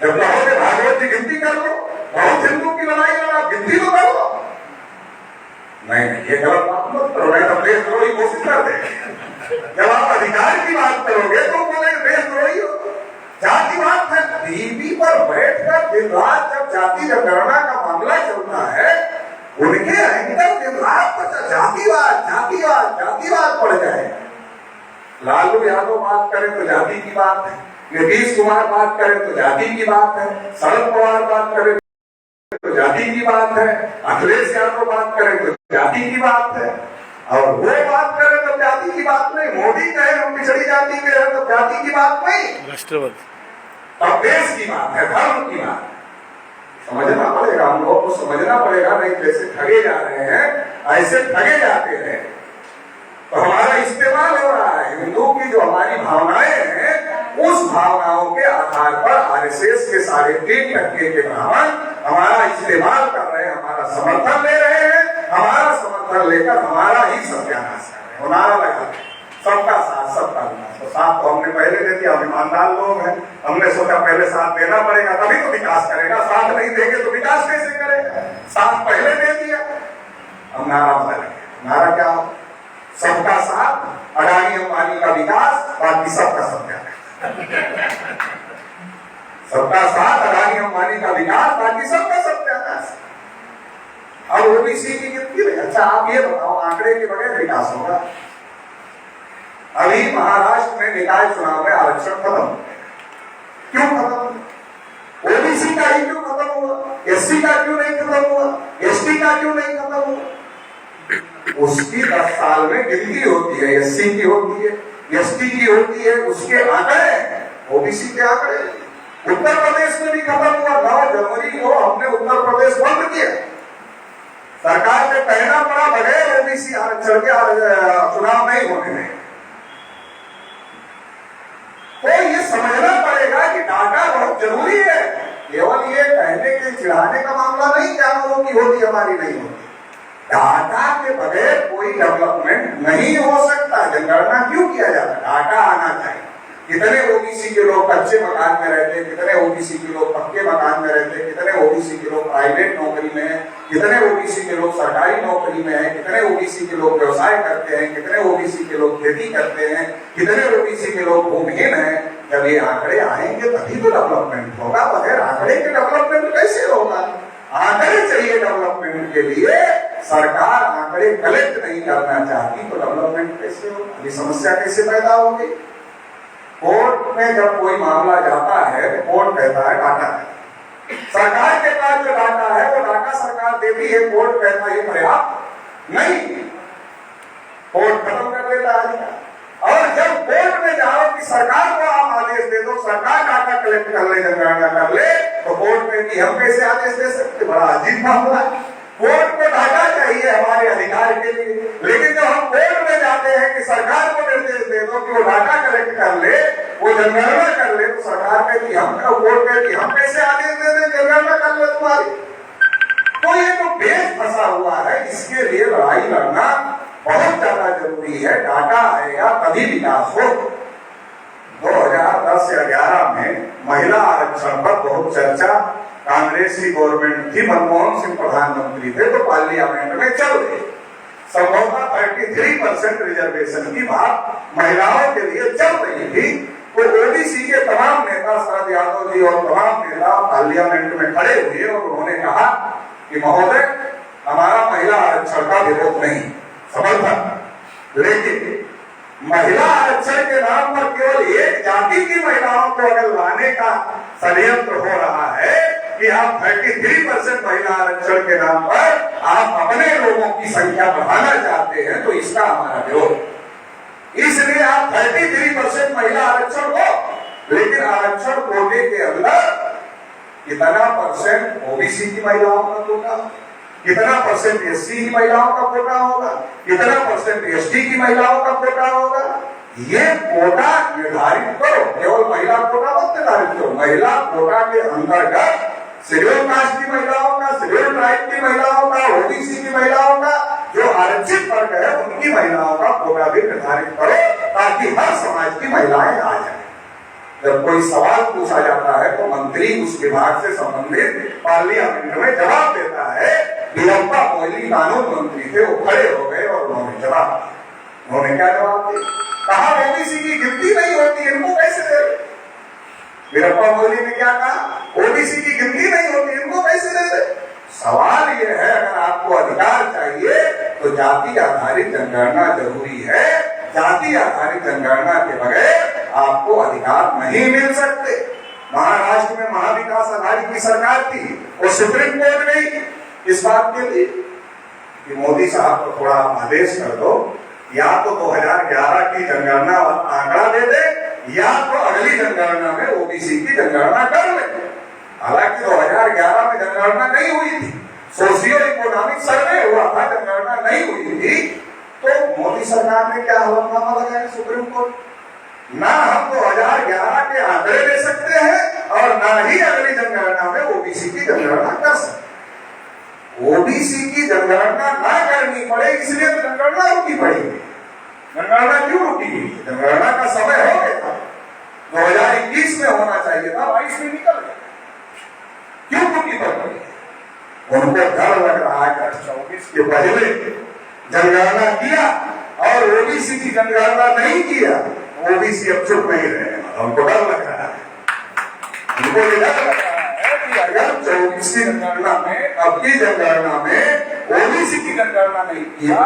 जब कहोगे भागवत जी गिनती कर लो, बहुत हिंदू की लड़ाई लड़ा, गिनती तो कर लो। नहीं, ये गलत बात मत करो, नहीं तो देशद्रोही कोशिश कर देंगे। जब आप अधिकार की बात करोगे तो बोलेंगे देशद्रोही हो। जातिवाद है, टीवी पर बैठकर दिन रात जब जाति जनगणना का मामला चलता है, उनके एंकर दिन रात जातिवाद लालू यादव बात करें तो जाति की बात है, नीतीश कुमार बात करें तो जाति की बात है, शरद पवार बात करें तो जाति की बात है, अखिलेश यादव बात करें तो जाति की बात है, और वो बात करें तो जाति की बात नहीं, मोदी कहे हम पिछड़ी जाति के हैं तो जाति की बात नहीं, राष्ट्रवाद तब देश की बात है, धर्म की बात है। समझना पड़ेगा, हम लोगों को समझना पड़ेगा, नहीं जैसे ठगे जा रहे हैं ऐसे ठगे जाते हैं। तो हमारा इस्तेमाल हो रहा है, हिंदू की जो हमारी भावनाएं हैं उस भावनाओं के आधार पर आरएसएस के सारे 3% के ब्राह्मण हमारा इस्तेमाल कर रहे हैं, हमारा समर्थन ले रहे हैं, हमारा समर्थन लेकर हमारा ही सत्यानाश कर रहे हैं, नारा लगा सबका साथ सबका विकास। तो साथ तो हमने पहले दे दिया, हम ईमानदार लोग हैं, हमने सोचा पहले साथ देना पड़ेगा तभी तो विकास करेगा, साथ नहीं देंगे तो विकास कैसे करेगा, साथ पहले दे दिया। हम नारा बदलेंगे, नारा क्या हो, सबका साथ, अडानी अंबानी का विकास, बाकी सबका सत्यानाश। सबका साथ, अडानी अंबानी का विकास, बाकी सबका सत्यानाश। अब ओबीसी की गिनती में, अच्छा आप ये बताओ आंकड़े के बगैर विकास होगा? अभी महाराष्ट्र में निकाय चुनाव में आरक्षण खत्म हो गया, क्यों खत्म? ओबीसी का ही क्यों खत्म हुआ? एससी का क्यों नहीं खत्म हुआ? एसटी का क्यों नहीं खत्म हुआ? उसकी 10 साल में गिनती होती है, एससी की होती है, एसटी की होती है, उसके आंकड़े, ओबीसी के आंकड़े। उत्तर प्रदेश में भी खत्म हुआ, 9 जनवरी को हमने उत्तर प्रदेश बंद किया, सरकार ने कहना पड़ा बगैर ओबीसी आरक्षण के चुनाव नहीं होने दें। तो ये समझना पड़ेगा कि डाटा बहुत जरूरी है, केवल ये कहने के चिढ़ाने का मामला नहीं, जानवरों की होती हमारी नहीं होती। डाटा के बगैर कोई डेवलपमेंट नहीं हो सकता। जनगणना क्यों किया जाता है? डाटा आना चाहिए, कितने ओबीसी के लोग कच्चे मकान में रहते हैं, कितने ओबीसी के लोग पक्के मकान में रहते हैं, कितने ओबीसी के लोग प्राइवेट नौकरी में हैं, कितने ओबीसी के लोग सरकारी नौकरी में हैं, कितने ओबीसी के लोग व्यवसाय करते हैं, कितने ओबीसी के लोग खेती करते हैं, कितने ओबीसी के लोग भूमिहीन हैं। जब ये आंकड़े आएंगे तभी तो डेवलपमेंट होगा, बगैर आंकड़े के डेवलपमेंट कैसे होगा? आंकड़े चाहिए डेवलपमेंट के लिए, सरकार आंकड़े कलेक्ट नहीं करना चाहती तो डेवलपमेंट कैसे होगा? ये समस्या कैसे पैदा होगी? कोर्ट में जब कोई मामला जाता है तो कोर्ट कहता है डाटा है, सरकार के पास जो डाटा है वो डाटा सरकार देती है, कोर्ट कहता है पर्याप्त नहीं, कोर्ट खत्म कर देता है। और जब कोर्ट में जाओ कि सरकार को आप आदेश दे दो, सरकार डाटा कलेक्ट कर ले, जनगणना कर ले, तो कोर्ट में कि हम कैसे आदेश दे सकते? बड़ा अजीब मामला है। कोर्ट को डाटा चाहिए हमारे अधिकार के लिए, लेकिन जब हम कोर्ट में जाते हैं कि सरकार को निर्देश दे दो कि वो डाटा कलेक्ट कर ले, वो जनगणना कर ले, तो सरकार कहती हम, कोर्ट कहती हम कैसे आदेश दे दें जनगणना कर ले तुम्हारी। तो ये जो बेस फंसा हुआ है, इसके लिए लड़ाई लड़ना बहुत ज्यादा जरूरी है। डाटा आएगा तभी विकास हो। 2010 या 11 में महिला आरक्षण पर बहुत चर्चा, कांग्रेस की गवर्नमेंट थी, मनमोहन सिंह प्रधानमंत्री थे, तो पार्लियामेंट में चल रही संभवतः 33% रिजर्वेशन की बात महिलाओं के लिए चल रही थी। तो ओबीसी के तमाम नेता, शरद यादव जी और तमाम नेता पार्लियामेंट में खड़े हुए और उन्होंने कहा कि महोदय हमारा महिला आरक्षण का विरोध नहीं, समर्थन, लेकिन महिला आरक्षण के नाम पर केवल एक जाति की महिलाओं को अगर लाने का षड्यंत्र हो रहा है कि आप 33% महिला आरक्षण के नाम पर आप अपने लोगों की संख्या बढ़ाना चाहते हैं, तो इसका हमारा विरोध। इसलिए आप 33% महिला आरक्षण हो, लेकिन आरक्षण कोटे के अंदर कितना परसेंट ओबीसी की महिलाओं का कोटा, कितना परसेंट एससी की महिलाओं का कोटा होगा, कितना परसेंट एसटी की महिलाओं का कोटा होगा, ये कोटा निर्धारित करो। केवल महिला कोटा मत निर्धारित करो, महिला कोटा के अंतर्गत शेड्यूल कास्ट की महिलाओं का, शेड्यूल ट्राइब की महिलाओं का, ओबीसी की महिलाओं का, जो आरक्षित वर्ग है उनकी महिलाओं का कोटा भी निर्धारित करो, ताकि हर समाज की महिलाएं आ जाए। जब कोई सवाल पूछा जाता है तो मंत्री उस विभाग से संबंधित पार्लियामेंट में जवाब देता है। वीरप्पा मोइली कानून मंत्री थे, वो खड़े हो गए और उन्होंने जवाब दिया। उन्होंने क्या जवाब दिया? कहा ओबीसी की गिनती नहीं होती, इनको कैसे दे? वीरप्पा मोइली ने क्या कहा? ओबीसी की गिनती नहीं होती, इनको कैसे दे दे? सवाल ये है, अगर आपको अधिकार चाहिए तो जाति आधारित जनगणना जरूरी है, जाति आधारित जनगणना के बगैर आपको अधिकार नहीं मिल सकते। महाराष्ट्र में महाविकास आघाड़ी की सरकार थी, वो सुप्रीम कोर्ट गई इस बात के लिए कि मोदी साहब को थोड़ा आदेश कर दो, या तो 2011 की जनगणना आंकड़ा दे दे, या तो अगली जनगणना में ओबीसी की जनगणना कर ले। हालांकि 2011 में जनगणना नहीं हुई थी, सोशियो इकोनॉमिक सर्वे हुआ था, जनगणना नहीं हुई थी। तो मोदी सरकार ने क्या हलफनामा लगाया सुप्रीम कोर्ट, ना हम 2011 के आंकड़े दे सकते हैं और ना ही अगली जनगणना में ओबीसी की जनगणना कर सकते। ओबीसी की जनगणना ना करनी पड़े इसलिए तो जनगणना रुकी पड़ेगी। जनगणना क्यों रुकी? जनगणना का समय हो गया था, 2021 में होना चाहिए था, 22 में निकल गया। क्यों रुकी पड़ी? उनको डर लग रहा है कि 24 के पहले जनगणना किया और ओबीसी की जनगणना नहीं किया, ओबीसी अब चुप नहीं रहे। उनको डर लग रहा है, उनको ये डर लग रहा है कि अगर 24 की जनगणना में, अब की जनगणना में ओबीसी की जनगणना नहीं किया,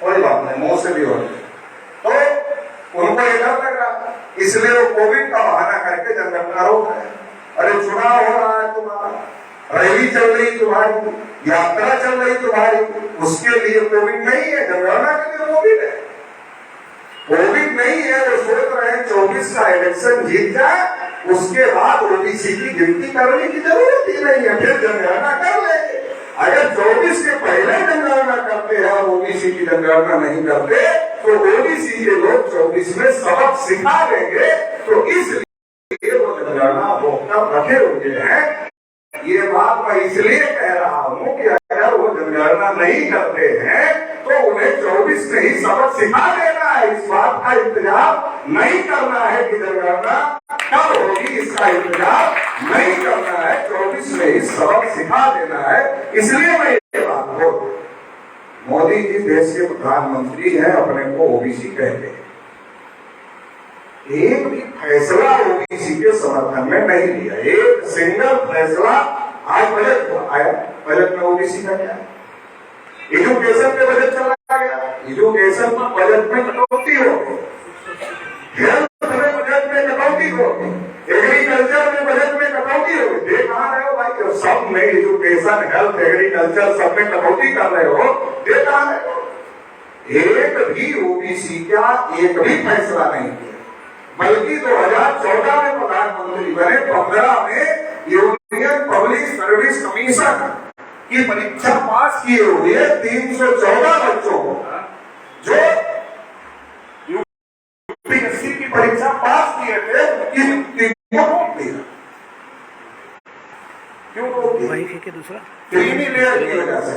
कोई बात नहीं, मुंह से भी हो तो उनको ये डर लग रहा, इसलिए वो कोविड का बहाना करके जनगणना रोक रहे। अरे चुनाव हो रहा है तुम्हारा, रैली चल रही तुम्हारी, यात्रा चल रही तुम्हारी, उसके लिए कोविड नहीं है, जनगणना के लिए कोविड है। कोविड नहीं है, वो सोच रहे हैं 24 का इलेक्शन जीत जाए, उसके बाद ओबीसी की गिनती करने की जरूरत ही नहीं है, फिर जनगणना कर लेंगे। अगर 24 के पहले जनगणना करते हैं, ओबीसी की जनगणना नहीं करते, तो ओबीसी के लोग 24 में सबक सिखा देंगे। तो इसलिए वो जनगणना रोककर रखे हुए हैं। ये बात मैं इसलिए कह रहा हूँ कि अगर वो जनगणना नहीं करते हैं तो उन्हें 24 में ही सबक सिखा देना है। इस बात का इंतजार नहीं करना है कि जनगणना कब होगी, इसका इंतजार नहीं करना है, 24 में ही सबक सिखा देना है। इसलिए मैं ये बात बोल, मोदी जी देश के प्रधानमंत्री हैं, अपने को ओबीसी कहते हैं, एक भी फैसला ओबीसी के समर्थन में नहीं लिया, एक सिंगल फैसला। आज बजट आया, बजट में ओबीसी का क्या? एजुकेशन पे बजट चला गया, एजुकेशन में बजट में कटौती हो गई, हेल्थ में बजट में कटौती हो गई, एग्रीकल्चर में बजट में कटौती हो गई। देख कहाँ रहे हो भाई, सब में एजुकेशन, हेल्थ, एग्रीकल्चर सब में कटौती कर रहे हो, देख कहाँ रहे हो? एक भी ओबीसी का एक भी फैसला नहीं किया, बल्कि 2014 में प्रधानमंत्री बने, 15 में यूनियन पब्लिक सर्विस कमीशन की परीक्षा पास किए हुए 314 बच्चों को, जो यूपीएससी की परीक्षा पास किए थे, क्यों रोक दिया? क्यों रोक दिया? दूसरा क्रीमी लेयर की वजह से,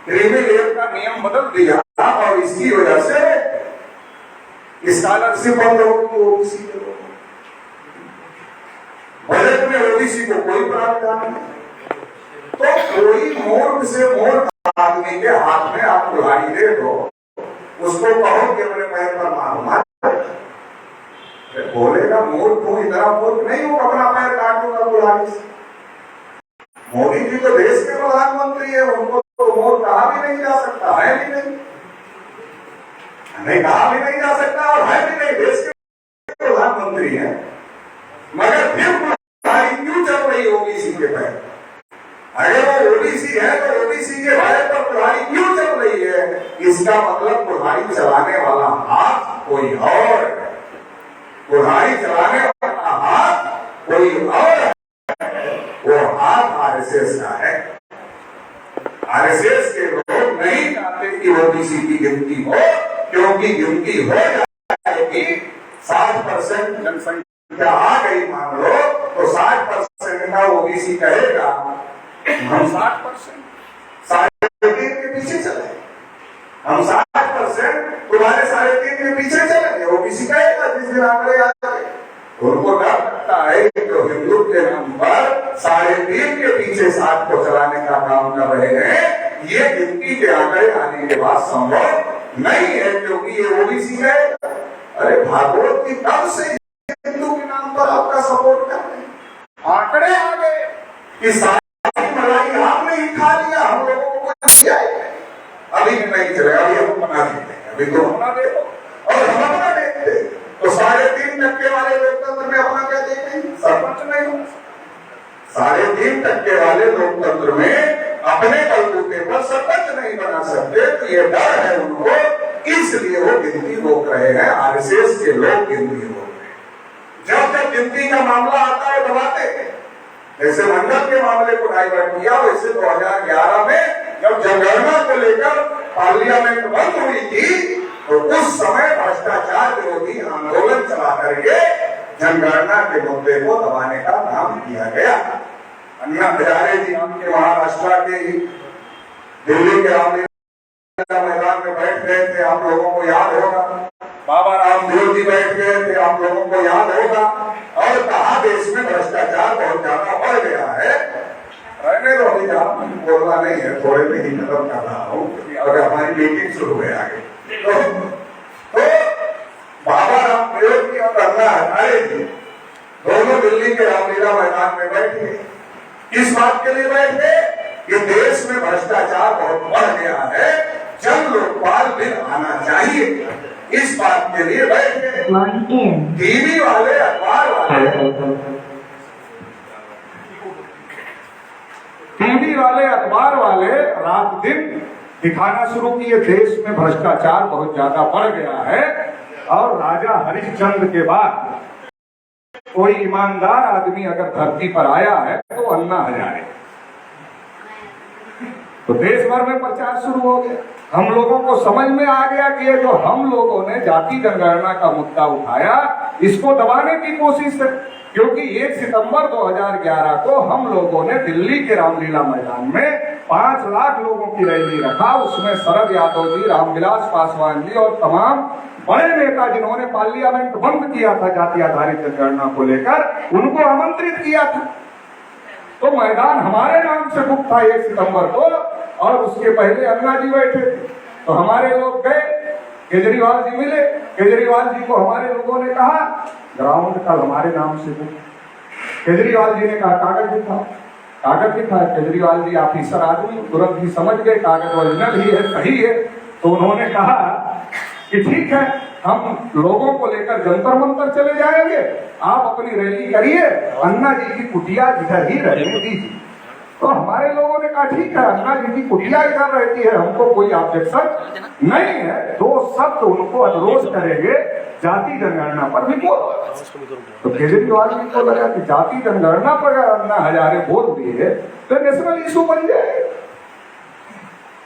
क्रीमी लेयर का नियम बदल दिया और इसकी वजह से स्कॉलरशिप बंद होगी ओबीसी के लोगों। बजट में ओबीसी को कोई प्रावधान नहीं, तो कोई मूर्ख से मूर्ख आदमी के हाथ में आप कुल्हाड़ी दे दो, उसको कहो कि अपने पैर पर मारो, मार बोलेगा मूर्ख हूं, इतना मूर्ख नहीं हूं, अपना पैर काटूंगा कुल्हाड़ी से। मोदी जी तो देश के प्रधानमंत्री है, उनको तो मूर्ख कहा भी नहीं जा सकता, है भी नहीं कहा भी नहीं जा सकता और है भी नहीं, देश के प्रधानमंत्री है। मगर फिर कुल्हाड़ी क्यों चल रही ओबीसी के पैर? अगर वो ओबीसी है तो ओबीसी के पैर पर कुल्हाड़ी क्यों चल रही है? इसका मतलब कुल्हाड़ी चलाने वाला हाथ कोई और है, कुल्हाड़ी चलाने वाला हाथ कोई और है, वो हाथ आरएसएस का है। आरएसएस के लोग नहीं चाहते कि ओबीसी की गिनती हो, क्योंकि गिनती हो जाएगी, 60% जनसंख्या आ गई मान लो, तो 60% का ओबीसी कहेगा हम 60% 3.5 के पीछे चले, हम 60% तुम्हारे 3.5 के पीछे चलेंगे, ओबीसी कहेगा जिस दिन आंकड़े आ जाए। उनको डर लगता है कि जो हिंदू के नाम पर 3.5 के पीछे 60 को चलाने का काम कर रहे हैं, ये गिनती के आंकड़े आने के बाद संभव नहीं है, क्योंकि ये ओबीसी है। अरे भागवत की कब से हिंदू के नाम पर आपका सपोर्ट कर रहे हैं। आंकड़े आ गए कि सारी मलाई आपने ही खा लिया, हम लोगों को कुछ दिया ही नहीं। अभी नहीं चले, अभी हम बना देते हैं, अभी तो अपना दे दो और हम अपना देखते। तो 3.5% वाले लोकतंत्र में अपना क्या देखेंगे? सरपंच नहीं हो। 3.5% वाले लोकतंत्र में अपने बलबूते पर सरपंच नहीं बना सकते, तो ये डर है उनको, इसलिए वो गिनती रोक रहे हैं। आरएसएस के लोग गिनती रोक रहे हैं। जब जब गिनती का मामला आता है दबाते हैं। जैसे मंडल के मामले को डाइवर्ट किया, वैसे 2011 में जब जनगणना को लेकर पार्लियामेंट बंद हुई थी, तो उस समय भ्रष्टाचार विरोधी आंदोलन चला करके जनगणना के मुद्दे को दबाने का काम किया गया। अन्ना हजारे जी के महाराष्ट्र के दिल्ली के रामलीला मैदान में बैठ गए थे, आप लोगों को याद होगा। बाबा रामदेव जी बैठ गए थे, आप लोगों को याद होगा, और कहा देश में भ्रष्टाचार बहुत ज्यादा बढ़ गया है। रहने दो, अभी ज्यादा बोलना नहीं है, थोड़े में ही खत्म कर रहा हूँ, अगर हमारी मीटिंग शुरू है आगे। तो बाबा रामदेव जी और अन्ना हजारे जी दोनों दिल्ली के रामलीला मैदान में बैठे। इस बात के लिए बैठे कि देश में भ्रष्टाचार बहुत बढ़ गया है, जन लोकपाल बिल आना चाहिए। इस बात के लिए बैठे। टीवी वाले, अखबार वाले, टीवी वाले, अखबार वाले रात दिन दिखाना शुरू किए देश में भ्रष्टाचार बहुत ज्यादा बढ़ गया है, और राजा हरिश्चंद्र के बाद कोई ईमानदार आदमी अगर धरती पर आया है तो अन्ना हजारे। तो देश भर में प्रचार शुरू हो गया। हम लोगों को समझ में आ गया कि ये जो हम लोगों ने जाति जनगणना का मुद्दा उठाया, इसको दबाने की कोशिश है। क्योंकि 1 सितंबर 2011 को हम लोगों ने दिल्ली के रामलीला मैदान में 5 लाख लोगों की रैली रखा। उसमें शरद यादव जी, रामविलास पासवान जी और तमाम बड़े नेता जिन्होंने पार्लियामेंट बंद किया था जाति आधारित जनगणना को लेकर, उनको आमंत्रित किया था। तो मैदान हमारे नाम से बुक था 1 सितंबर को, और उसके पहले अन्ना जी बैठे थे। तो हमारे लोग गए, केजरीवाल जी मिले। केजरीवाल जी को हमारे लोगों ने कहा ग्राउंड कल हमारे नाम से बुक। केजरीवाल जी ने कहा कागज दिखाओ। कागज दिखाया। केजरीवाल जी ऑफिसर आदमी, तुरंत ही समझ गए कागज ओरिजिनल ही है, सही है। तो उन्होंने कहा कि ठीक है, हम लोगों को लेकर जंतर मंतर चले जाएंगे, आप अपनी रैली करिए, अन्ना जी की कुटिया इधर ही रहने दीजिए। तो हमारे लोगों ने कहा ठीक है, अन्ना जी की कुटिया इधर रहती है, हमको कोई ऑब्जेक्शन नहीं है। 2 शब्द उनको अनुरोध करेंगे जाति जनगणना पर भी बोलो। तो केजरीवाल जी को लगा कि जाति जनगणना पर अन्ना हजारे बोल दिए तो नेशनल इशू बन जाए।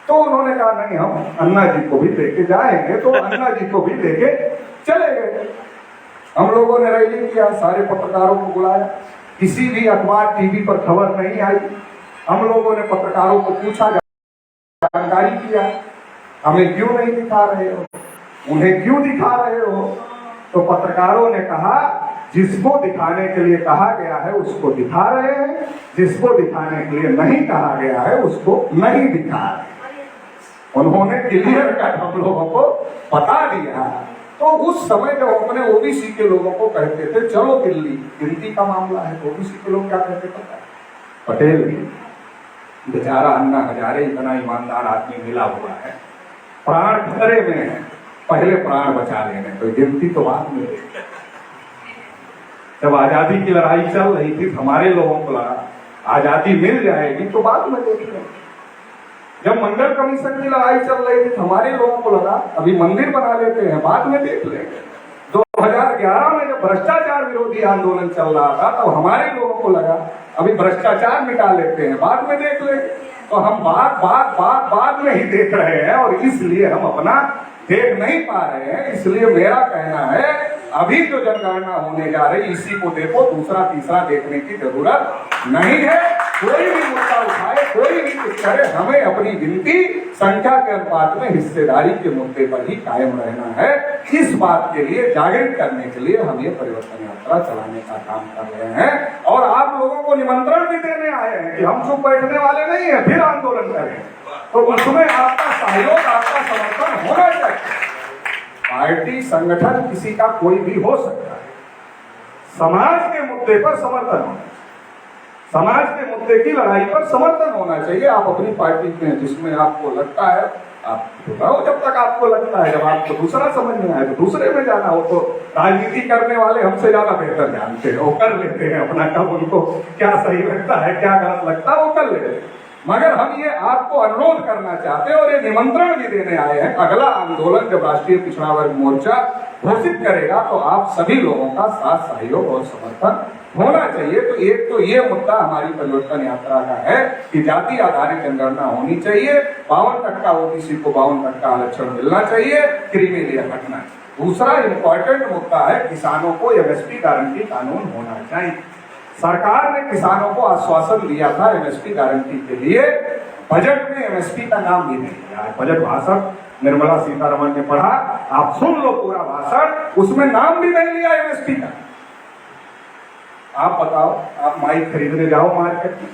तो उन्होंने कहा नहीं, हम अन्ना जी को भी लेके जाएंगे। तो अन्ना जी को भी लेके चले गए। हम लोगों ने रैली किया, सारे पत्रकारों को बुलाया, किसी भी अखबार टीवी पर खबर नहीं आई। हम लोगों ने पत्रकारों को पूछा, जानकारी किया, हमें क्यों नहीं दिखा रहे हो, उन्हें क्यों दिखा रहे हो। तो पत्रकारों ने कहा जिसको दिखाने के लिए कहा गया है उसको दिखा रहे हैं, जिसको दिखाने के लिए नहीं कहा गया है उसको नहीं दिखा रहे। उन्होंने क्लियर कट हम लोगों को बता दिया। तो उस समय जब अपने ओबीसी के लोगों को कहते थे चलो दिल्ली, गिनती का मामला है, तो ओबीसी के लोग क्या कहते थे? पटेल जी, बेचारा अन्ना हजारे इतना ईमानदार आदमी मिला हुआ है, प्राण खतरे में है, पहले प्राण बचा लेने, तो गिनती तो बाद में। जब आजादी की लड़ाई चल रही थी, हमारे लोगों को लगा आजादी मिल जाएगी तो बाद में देख लेंगे। जब मंडल कमीशन की लड़ाई चल रही थी, हमारे लोगों को लगा अभी मंदिर बना लेते हैं, बाद में देख लेंगे। 2011 में जब भ्रष्टाचार विरोधी आंदोलन चल रहा था, तब हमारे लोगों को लगा अभी भ्रष्टाचार मिटा लेते हैं, बाद में देख लेंगे। तो हम बात में ही देख रहे हैं, और इसलिए हम अपना देख नहीं पा रहे हैं। इसलिए मेरा कहना है अभी जो जनगणना होने जा रही, इसी को देखो, दूसरा तीसरा देखने की जरूरत नहीं है। कोई भी मुद्दा उठाए, कोई भी कुछ करे, हमें अपनी गिनती संख्या के अनुपात में हिस्सेदारी के मुद्दे पर ही कायम रहना है। इस बात के लिए जागृत करने के लिए हम ये परिवर्तन यात्रा चलाने का काम कर रहे हैं, और आप लोगों को निमंत्रण भी देने आए हैं कि हम चुप बैठने वाले नहीं है, फिर आंदोलन करें। तो उसमें आपका सहयोग, आपका समर्थन होना चाहिए। पार्टी संगठन किसी का कोई भी हो सकता है, समाज के मुद्दे पर समर्थन होना, समाज के मुद्दे की लड़ाई पर समर्थन होना चाहिए। आप अपनी पार्टी में जिसमें आपको लगता है आप रहो, जब तक आपको लगता है, जब आपको दूसरा समझ में आए तो दूसरे में जाना हो। तो राजनीति करने वाले हमसे ज्यादा बेहतर जानते हैं, वो कर लेते हैं अपना काम, उनको क्या सही लगता है क्या गलत लगता है वो कर लेते हैं। मगर हम ये आपको अनुरोध करना चाहते हैं और ये निमंत्रण भी देने आए हैं, अगला आंदोलन जब राष्ट्रीय पिछड़ा वर्ग मोर्चा घोषित करेगा तो आप सभी लोगों का साथ सहयोग और समर्थन होना चाहिए। तो एक तो ये मुद्दा हमारी परिवर्तन यात्रा का है कि जाति आधारित जनगणना होनी चाहिए, 52% ओबीसी को 52% आरक्षण मिलना चाहिए, क्रीमी लेयर हटना चाहिए। दूसरा इंपॉर्टेंट मुद्दा है किसानों को एमएसपी गारंटी कानून होना चाहिए। सरकार ने किसानों को आश्वासन दिया था एमएसपी गारंटी के लिए, बजट में एमएसपी का नाम भी नहीं लिया है। बजट भाषण निर्मला सीतारमण ने पढ़ा, आप सुन लो पूरा भाषण, उसमें नाम भी नहीं लिया एमएसपी का। आप बताओ, आप माइक खरीदने जाओ मार्केट में,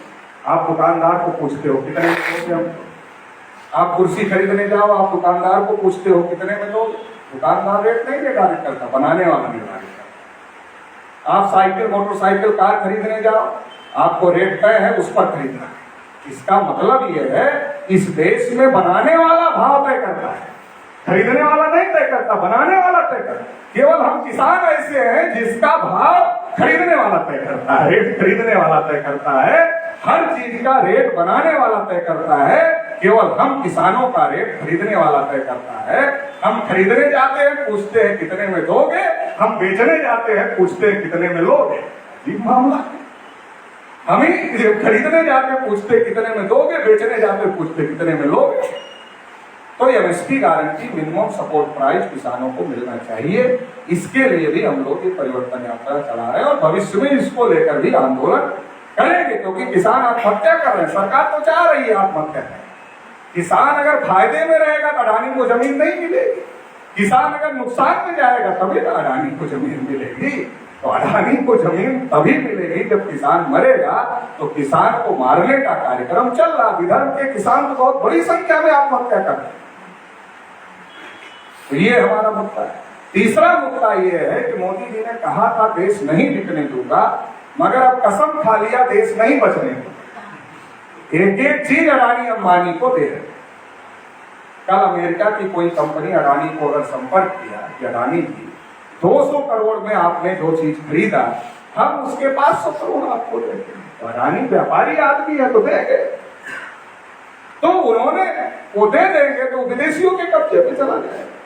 आप दुकानदार को पूछते हो कितने में दोगे हमको? आप कुर्सी खरीदने जाओ, आप दुकानदार को पूछते हो कितने में दोगे? दुकानदार रेट नहीं निर्धारित करता, बनाने वाला निर्धारित करता। आप साइकिल मोटरसाइकिल कार खरीदने जाओ, आपको रेट तय है, उस पर खरीदना है। इसका मतलब यह है इस देश में बनाने वाला भाव तय करता है, खरीदने वाला नहीं तय करता, बनाने वाला तय करता है। केवल हम किसान ऐसे हैं जिसका भाव खरीदने वाला तय करता है, रेट खरीदने वाला तय करता है, हर चीज का रेट बनाने वाला तय करता है, केवल हम किसानों का रेट खरीदने वाला तय करता है। हम खरीदने जाते हैं, पूछते हैं कितने में दोगे, हम बेचने जाते हैं, पूछते हैं कितने में लोगे। ये मामला है, हमें खरीदने जाते पूछते कितने में दोगे, बेचने जाते पूछते कितने में लोगे। तो MSP guarantee minimum support price किसानों को मिलना चाहिए। इसके लिए भी हम लोग ये परिवर्तन यात्रा चला रहे हैं और भविष्य में इसको लेकर भी आंदोलन करेंगे, क्योंकि किसान आत्महत्या कर रहे हैं, सरकार तो चाह रही है आत्महत्या करें। किसान अगर फायदे में रहेगा तो अडानी को जमीन नहीं मिलेगी, किसान अगर नुकसान में जाएगा तभी तो अडानी को जमीन मिलेगी। तो अडानी को जमीन तभी मिलेगी जब किसान मरेगा। तो किसान को मारने का कार्यक्रम चल रहा। विदर्भ के किसान तो बहुत बड़ी संख्या में आत्महत्या कर रहे हैं। तो ये हमारा मुद्दा है। तीसरा मुद्दा ये है कि मोदी जी ने कहा था देश नहीं बिकने दूंगा, मगर अब कसम खा लिया देश नहीं बचने दूंगा। एक एक चीज अडानी अंबानी को दे रहे। कल अमेरिका की कोई कंपनी अडानी को अगर संपर्क किया कि अडानी जी 200 करोड़ में आपने जो चीज खरीदा, हम उसके 500 करोड़ आपको देंगे। तो अडानी व्यापारी आदमी है तो देंगे, तो उन्होंने वो दे देंगे तो विदेशियों के कब्जे में चला जाएगा।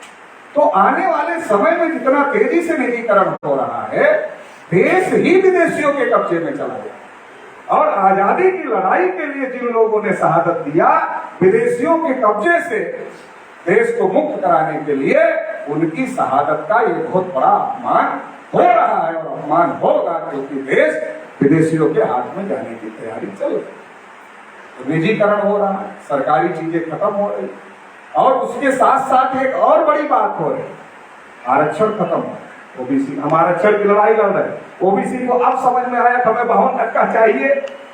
तो आने वाले समय में जितना तेजी से निजीकरण हो रहा है, देश ही विदेशियों के कब्जे में चला जाएगा। और आजादी की लड़ाई के लिए जिन लोगों ने शहादत दिया, विदेशियों के कब्जे से देश को मुक्त कराने के लिए, उनकी शहादत का ये बहुत बड़ा अपमान हो रहा है और अपमान होगा, क्योंकि देश विदेशियों के हाथ में जाने की तैयारी चल रही है। तो निजीकरण हो रहा है, सरकारी चीजें खत्म हो रही, और उसके साथ साथ एक और बड़ी बात हो रही, आरक्षण खत्म हो। ओबीसी हम आरक्षण की लड़ाई लड़ रहे हैं। ओबीसी को अब समझ में आया कि हमें 52% चाहिए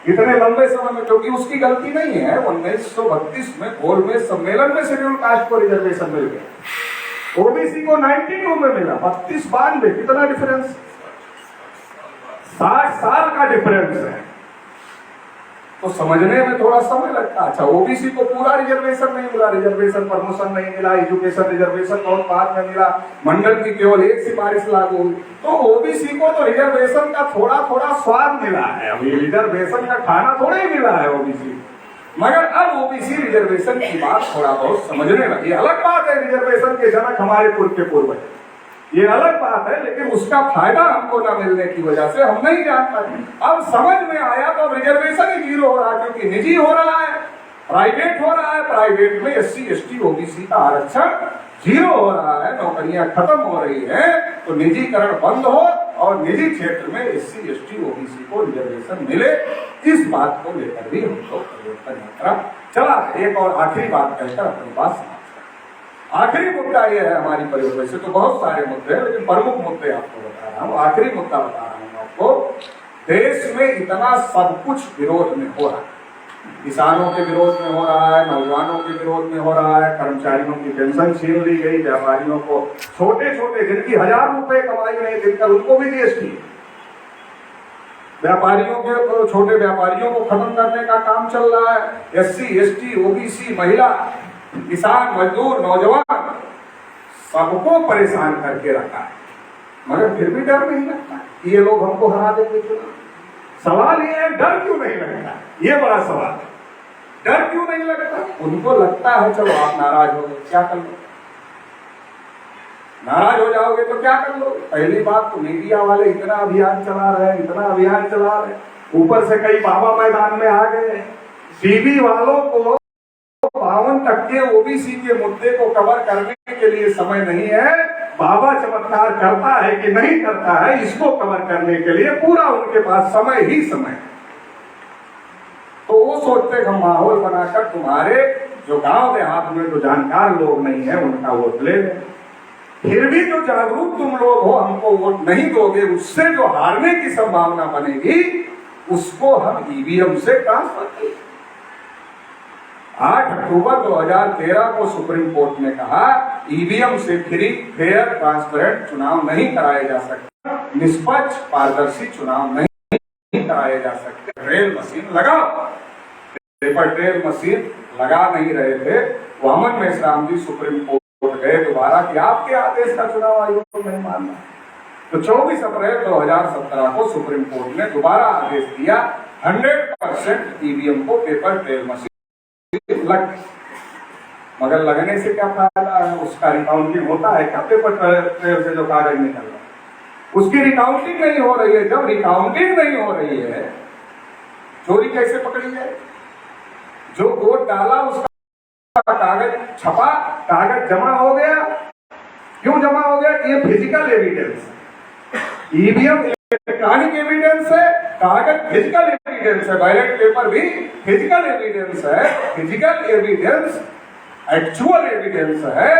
इतने लंबे समय में, क्योंकि उसकी गलती नहीं है। 1932 में गोलमेज सम्मेलन में शेड्यूल कास्ट को रिजर्वेशन मिल गया, ओबीसी को 92 में मिला। 32-92 कितना डिफरेंस, 60 साल का डिफरेंस है। तो समझने में थोड़ा समय लगता है। अच्छा, ओबीसी को पूरा रिजर्वेशन नहीं मिला, रिजर्वेशन प्रमोशन नहीं मिला, एजुकेशन रिजर्वेशन बहुत बाद में मिला, मंडल की केवल एक सिफारिश लागू हुई। तो ओबीसी को तो रिजर्वेशन का थोड़ा थोड़ा स्वाद मिला है, अभी रिजर्वेशन का खाना थोड़ा ही मिला है ओबीसी। मगर अब ओबीसी रिजर्वेशन की बात थोड़ा बहुत समझने लगी। अलग बात है, रिजर्वेशन के जनक हमारे पूर्व के पूर्वज, ये अलग बात है, लेकिन उसका फायदा हमको न मिलने की वजह से हम नहीं जान पाते। अब समझ में आया तो अब रिजर्वेशन ही 0 हो रहा है, क्योंकि निजी हो रहा है, प्राइवेट हो रहा है। प्राइवेट में SC ST OBC का आरक्षण 0 हो रहा है, नौकरियां खत्म हो रही हैं। तो निजीकरण बंद हो और निजी क्षेत्र में SC ST OBC को रिजर्वेशन मिले, इस बात को लेकर भी हम लोग परिवर्तन यात्रा चला। एक और आखिरी बात कहकर अपनी बात समाप्त। आखिरी मुद्दा यह है हमारी परिवर्तन से, तो बहुत सारे मुद्दे हैं, लेकिन प्रमुख मुद्दे आपको बता रहा हूँ। आखिरी मुद्दा बता रहा हूँ आपको, देश में इतना सब कुछ विरोध में हो रहा है, किसानों के विरोध में हो रहा है, नौजवानों के विरोध में हो रहा है, कर्मचारियों की पेंशन छीन ली गई, व्यापारियों को छोटे छोटे जिनकी 1000 रुपए कमाई नहीं देकर उनको भी GST, व्यापारियों के, छोटे व्यापारियों को खत्म करने का काम चल रहा है। SC, ST, OBC, महिला, किसान, मजदूर, नौजवान, सबको परेशान करके रखा है, मगर फिर भी डर नहीं लगता कि ये लोग हमको हरा देंगे चुनाव। सवाल ये है, डर क्यों नहीं लगता? ये बड़ा सवाल है, डर क्यों नहीं लगता? उनको लगता है चलो आप नाराज हो गए, क्या कर लो, नाराज हो जाओगे तो क्या कर लो। पहली बात तो मीडिया वाले इतना अभियान चला रहे हैं, इतना अभियान चला रहे हैं, ऊपर से कई बाबा मैदान में आ गए। टीवी वालों को 52% OBC के मुद्दे को कवर करने के लिए समय नहीं है। बाबा चमत्कार करता है कि नहीं करता है, इसको कवर करने के लिए पूरा उनके पास समय ही समय। तो वो सोचते हम माहौल बनाकर तुम्हारे जो गांव देहात में जो जानकार लोग नहीं है उनका वोट ले लें, फिर भी जो जागरूक तुम लोग हो हमको वोट नहीं दोगे, उससे जो हारने की संभावना बनेगी उसको हम EVM से ट्रांसफर करें। 8 अक्टूबर 2013 को सुप्रीम कोर्ट ने कहा EVM से फ्री, फेयर, ट्रांसपेरेंट चुनाव नहीं कराए जा सकते, निष्पक्ष, पारदर्शी चुनाव नहीं कराए जा सकते। ट्रेल मशीन लगाओ, पेपर ट्रेल मशीन लगा नहीं रहे थे। वामन मेश्राम जी सुप्रीम कोर्ट गए दोबारा कि आपके आदेश का चुनाव आयोग को नहीं मानना। तो 24 अप्रैल 2017 को सुप्रीम कोर्ट ने दोबारा आदेश दिया 100% EVM को पेपर ट्रेल मशीन लग, मगर लगने से क्या फायदा है? उसका रिकाउंटिंग होता है क्या? पेपर ट्रेल से जो कागज निकल रहा है उसकी रिकाउंटिंग नहीं हो रही है। जब रिकाउंटिंग नहीं हो रही है, चोरी कैसे पकड़ी जाए? जो वोट डाला उसका कागज छपा, कागज जमा हो गया। क्यों जमा हो गया? ये physical evidence, EVM electronic evidence है, कागज फिजिकल एविडेंस है, बैलेट पेपर भी फिजिकल एविडेंस है। फिजिकल एविडेंस एक्चुअल एविडेंस है,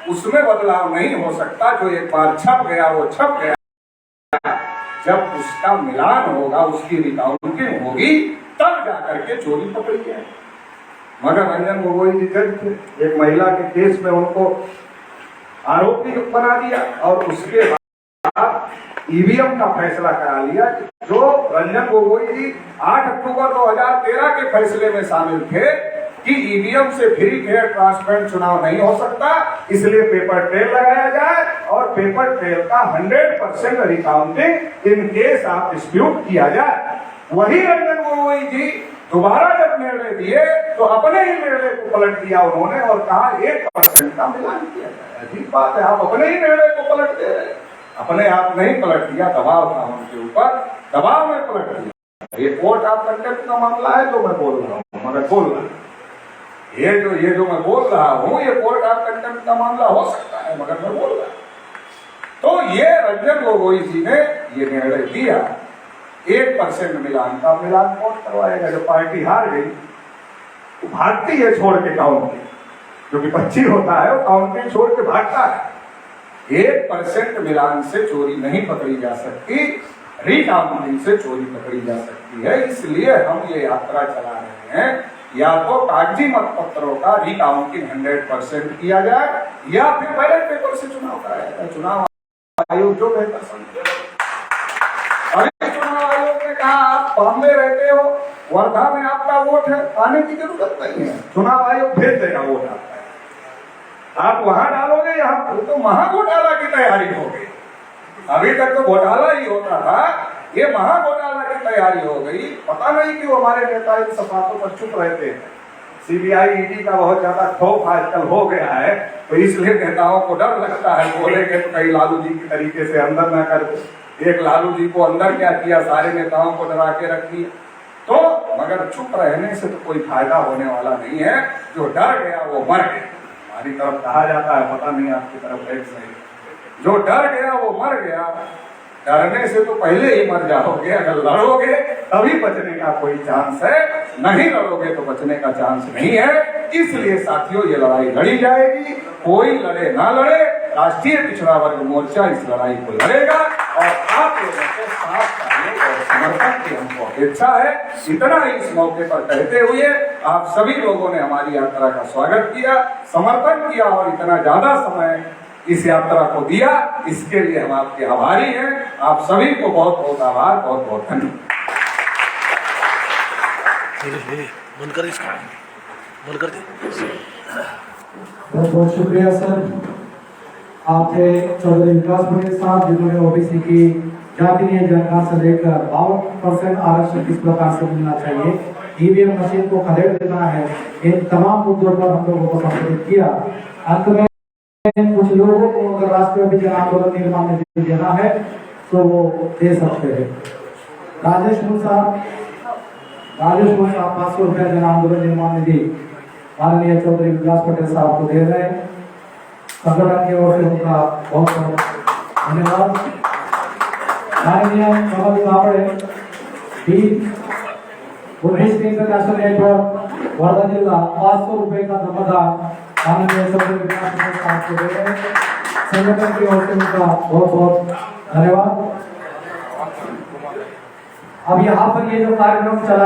उसमें बदलाव नहीं हो सकता। जो एक बार छप गया वो छप गया। जब उसका मिलान होगा, उसकी रिकाउंटिंग होगी, तब जाकर के चोरी पकड़ी जाए। मगर रंजन गोगोई जी जज थे, एक महिला के केस में उनको आरोपी बना दिया और उसके बाद EVM का फैसला करा लिया। जो रंजन गोगोई जी 8 अक्टूबर 2013 के फैसले में शामिल थे कि EVM से फ्री, फेयर, ट्रांसपेरेंट चुनाव नहीं हो सकता, इसलिए पेपर ट्रेल लगाया जाए और पेपर ट्रेल का 100% recounting in case of dispute किया जाए। वही रंजन गोगोई जी दोबारा जब निर्णय दिए तो अपने ही निर्णय को पलट दिया उन्होंने और कहा 1% का मिलान किया जाए। अजीब बात है, आप अपने ही निर्णय को पलट दे रहे, अपने आप नहीं पलट दिया, दबाव था उनके ऊपर, दबाव में पलट दिया। ये कोर्ट ऑफ कंटेम्प्ट का मामला है जो मैं बोल रहा हूँ, मगर बोल रहा हूँ ये जो मैं बोल रहा हूँ ये कोर्ट ऑफ कंटेम्प्ट का मामला हो सकता है, मगर मैं बोल रहा हूँ। तो ये रंजन गोगोई जी ने ये निर्णय दिया 1% मिलान का। मिलान कौन करवाएगा? जब पार्टी हार गई तो भागती है छोड़ के काउंटिंग, जो विपक्षी होता है वो काउंटिंग छोड़ के भागता है। 1% मिलान से चोरी नहीं पकड़ी जा सकती, रिकाउंटिंग से चोरी पकड़ी जा सकती है। इसलिए हम ये यात्रा चला रहे हैं, या तो कागजी मतपत्रों का रिकाउंटिंग 100% किया जाए या फिर बैलेट पेपर से चुनाव कराया जाए। चुनाव आयोग जो बेहतर समझे। अभी चुनाव आयोग ने कहा आप बॉम्बे रहते हो, वर्धा में आपका वोट है, आने की जरूरत नहीं है, चुनाव आयोग भेज देगा वोट आपका, आप वहां डालोगे, यहाँ तो महाघोटाला की तैयारी हो गई। अभी तक तो घोटाला ही होता था, ये महाघोटाला की तैयारी हो गई। पता नहीं क्यों हमारे नेता इन सफातों पर चुप रहते हैं। CBI ED का बहुत ज्यादा खौफ आजकल हो गया है, तो इसलिए नेताओं को डर लगता है, बोलेंगे तो कहीं लालू जी की तरीके से अंदर ना कर दे। एक लालू जी को अंदर क्या किया, सारे नेताओं को डरा के रख दिया। तो मगर चुप रहने से तो कोई फायदा होने वाला नहीं है। जो डर गया वो मर गया, हमारी तरफ कहा जाता है, पता नहीं आपकी तरफ है सही। जो डर गया वो मर गया। डरने से तो पहले ही मर जाओगे। अगर लड़ोगे तभी बचने का कोई चांस है, नहीं लड़ोगे तो बचने का चांस नहीं है। इसलिए साथियों ये लड़ाई लड़ी जाएगी, कोई लड़े ना लड़े, राष्ट्रीय पिछड़ा वर्ग मोर्चा इस लड़ाई को लड़ेगा और आप लोगों को साथ सहयोग और समर्थन की हमको अपेक्षा है। इतना ही इस मौके पर कहते हुए आप सभी लोगों ने हमारी यात्रा का स्वागत किया, समर्थन किया और इतना ज्यादा समय इस यात्रा को दिया, इसके लिए हम आपके आभारी हैं। आप सभी को बहुत बहुत आभार, बहुत बहुत धन्यवाद। बंद कर इसका, बंद कर दे। बहुत बहुत शुक्रिया सर। आप थे चौधरी विकास पटेल साहब, जिन्होंने ओबीसी की जातीय जनगणना से लेकर 52% आरक्षण किस प्रकार से मिलना चाहिए, ईवीएम मशीन को खदेड़ देना है, इन तमाम मुद्दों पर हम लोगों को संबोधित किया। अंत में कुछ लोगों को अगर राष्ट्रव्यापी जन आंदोलन निर्माण में देना है तो वो दे सकते हैं। राजेश मुल साहब 500 रुपया जन आंदोलन निर्माण निधि माननीय चौधरी विकास पटेल साहब को दे रहे हैं। संगठन की ओर से उनका बहुत बहुत धन्यवाद। माननीय कमल कावड़े भी इंटरनेशनल नेटवर्क वर्धा जिला 500 रुपए का धन्यवाद माननीय चौधरी विकास पटेल साहब को दे रहे हैं। संगठन की ओर से उनका बहुत बहुत धन्यवाद। अब यहाँ पर ये जो कार्यक्रम चला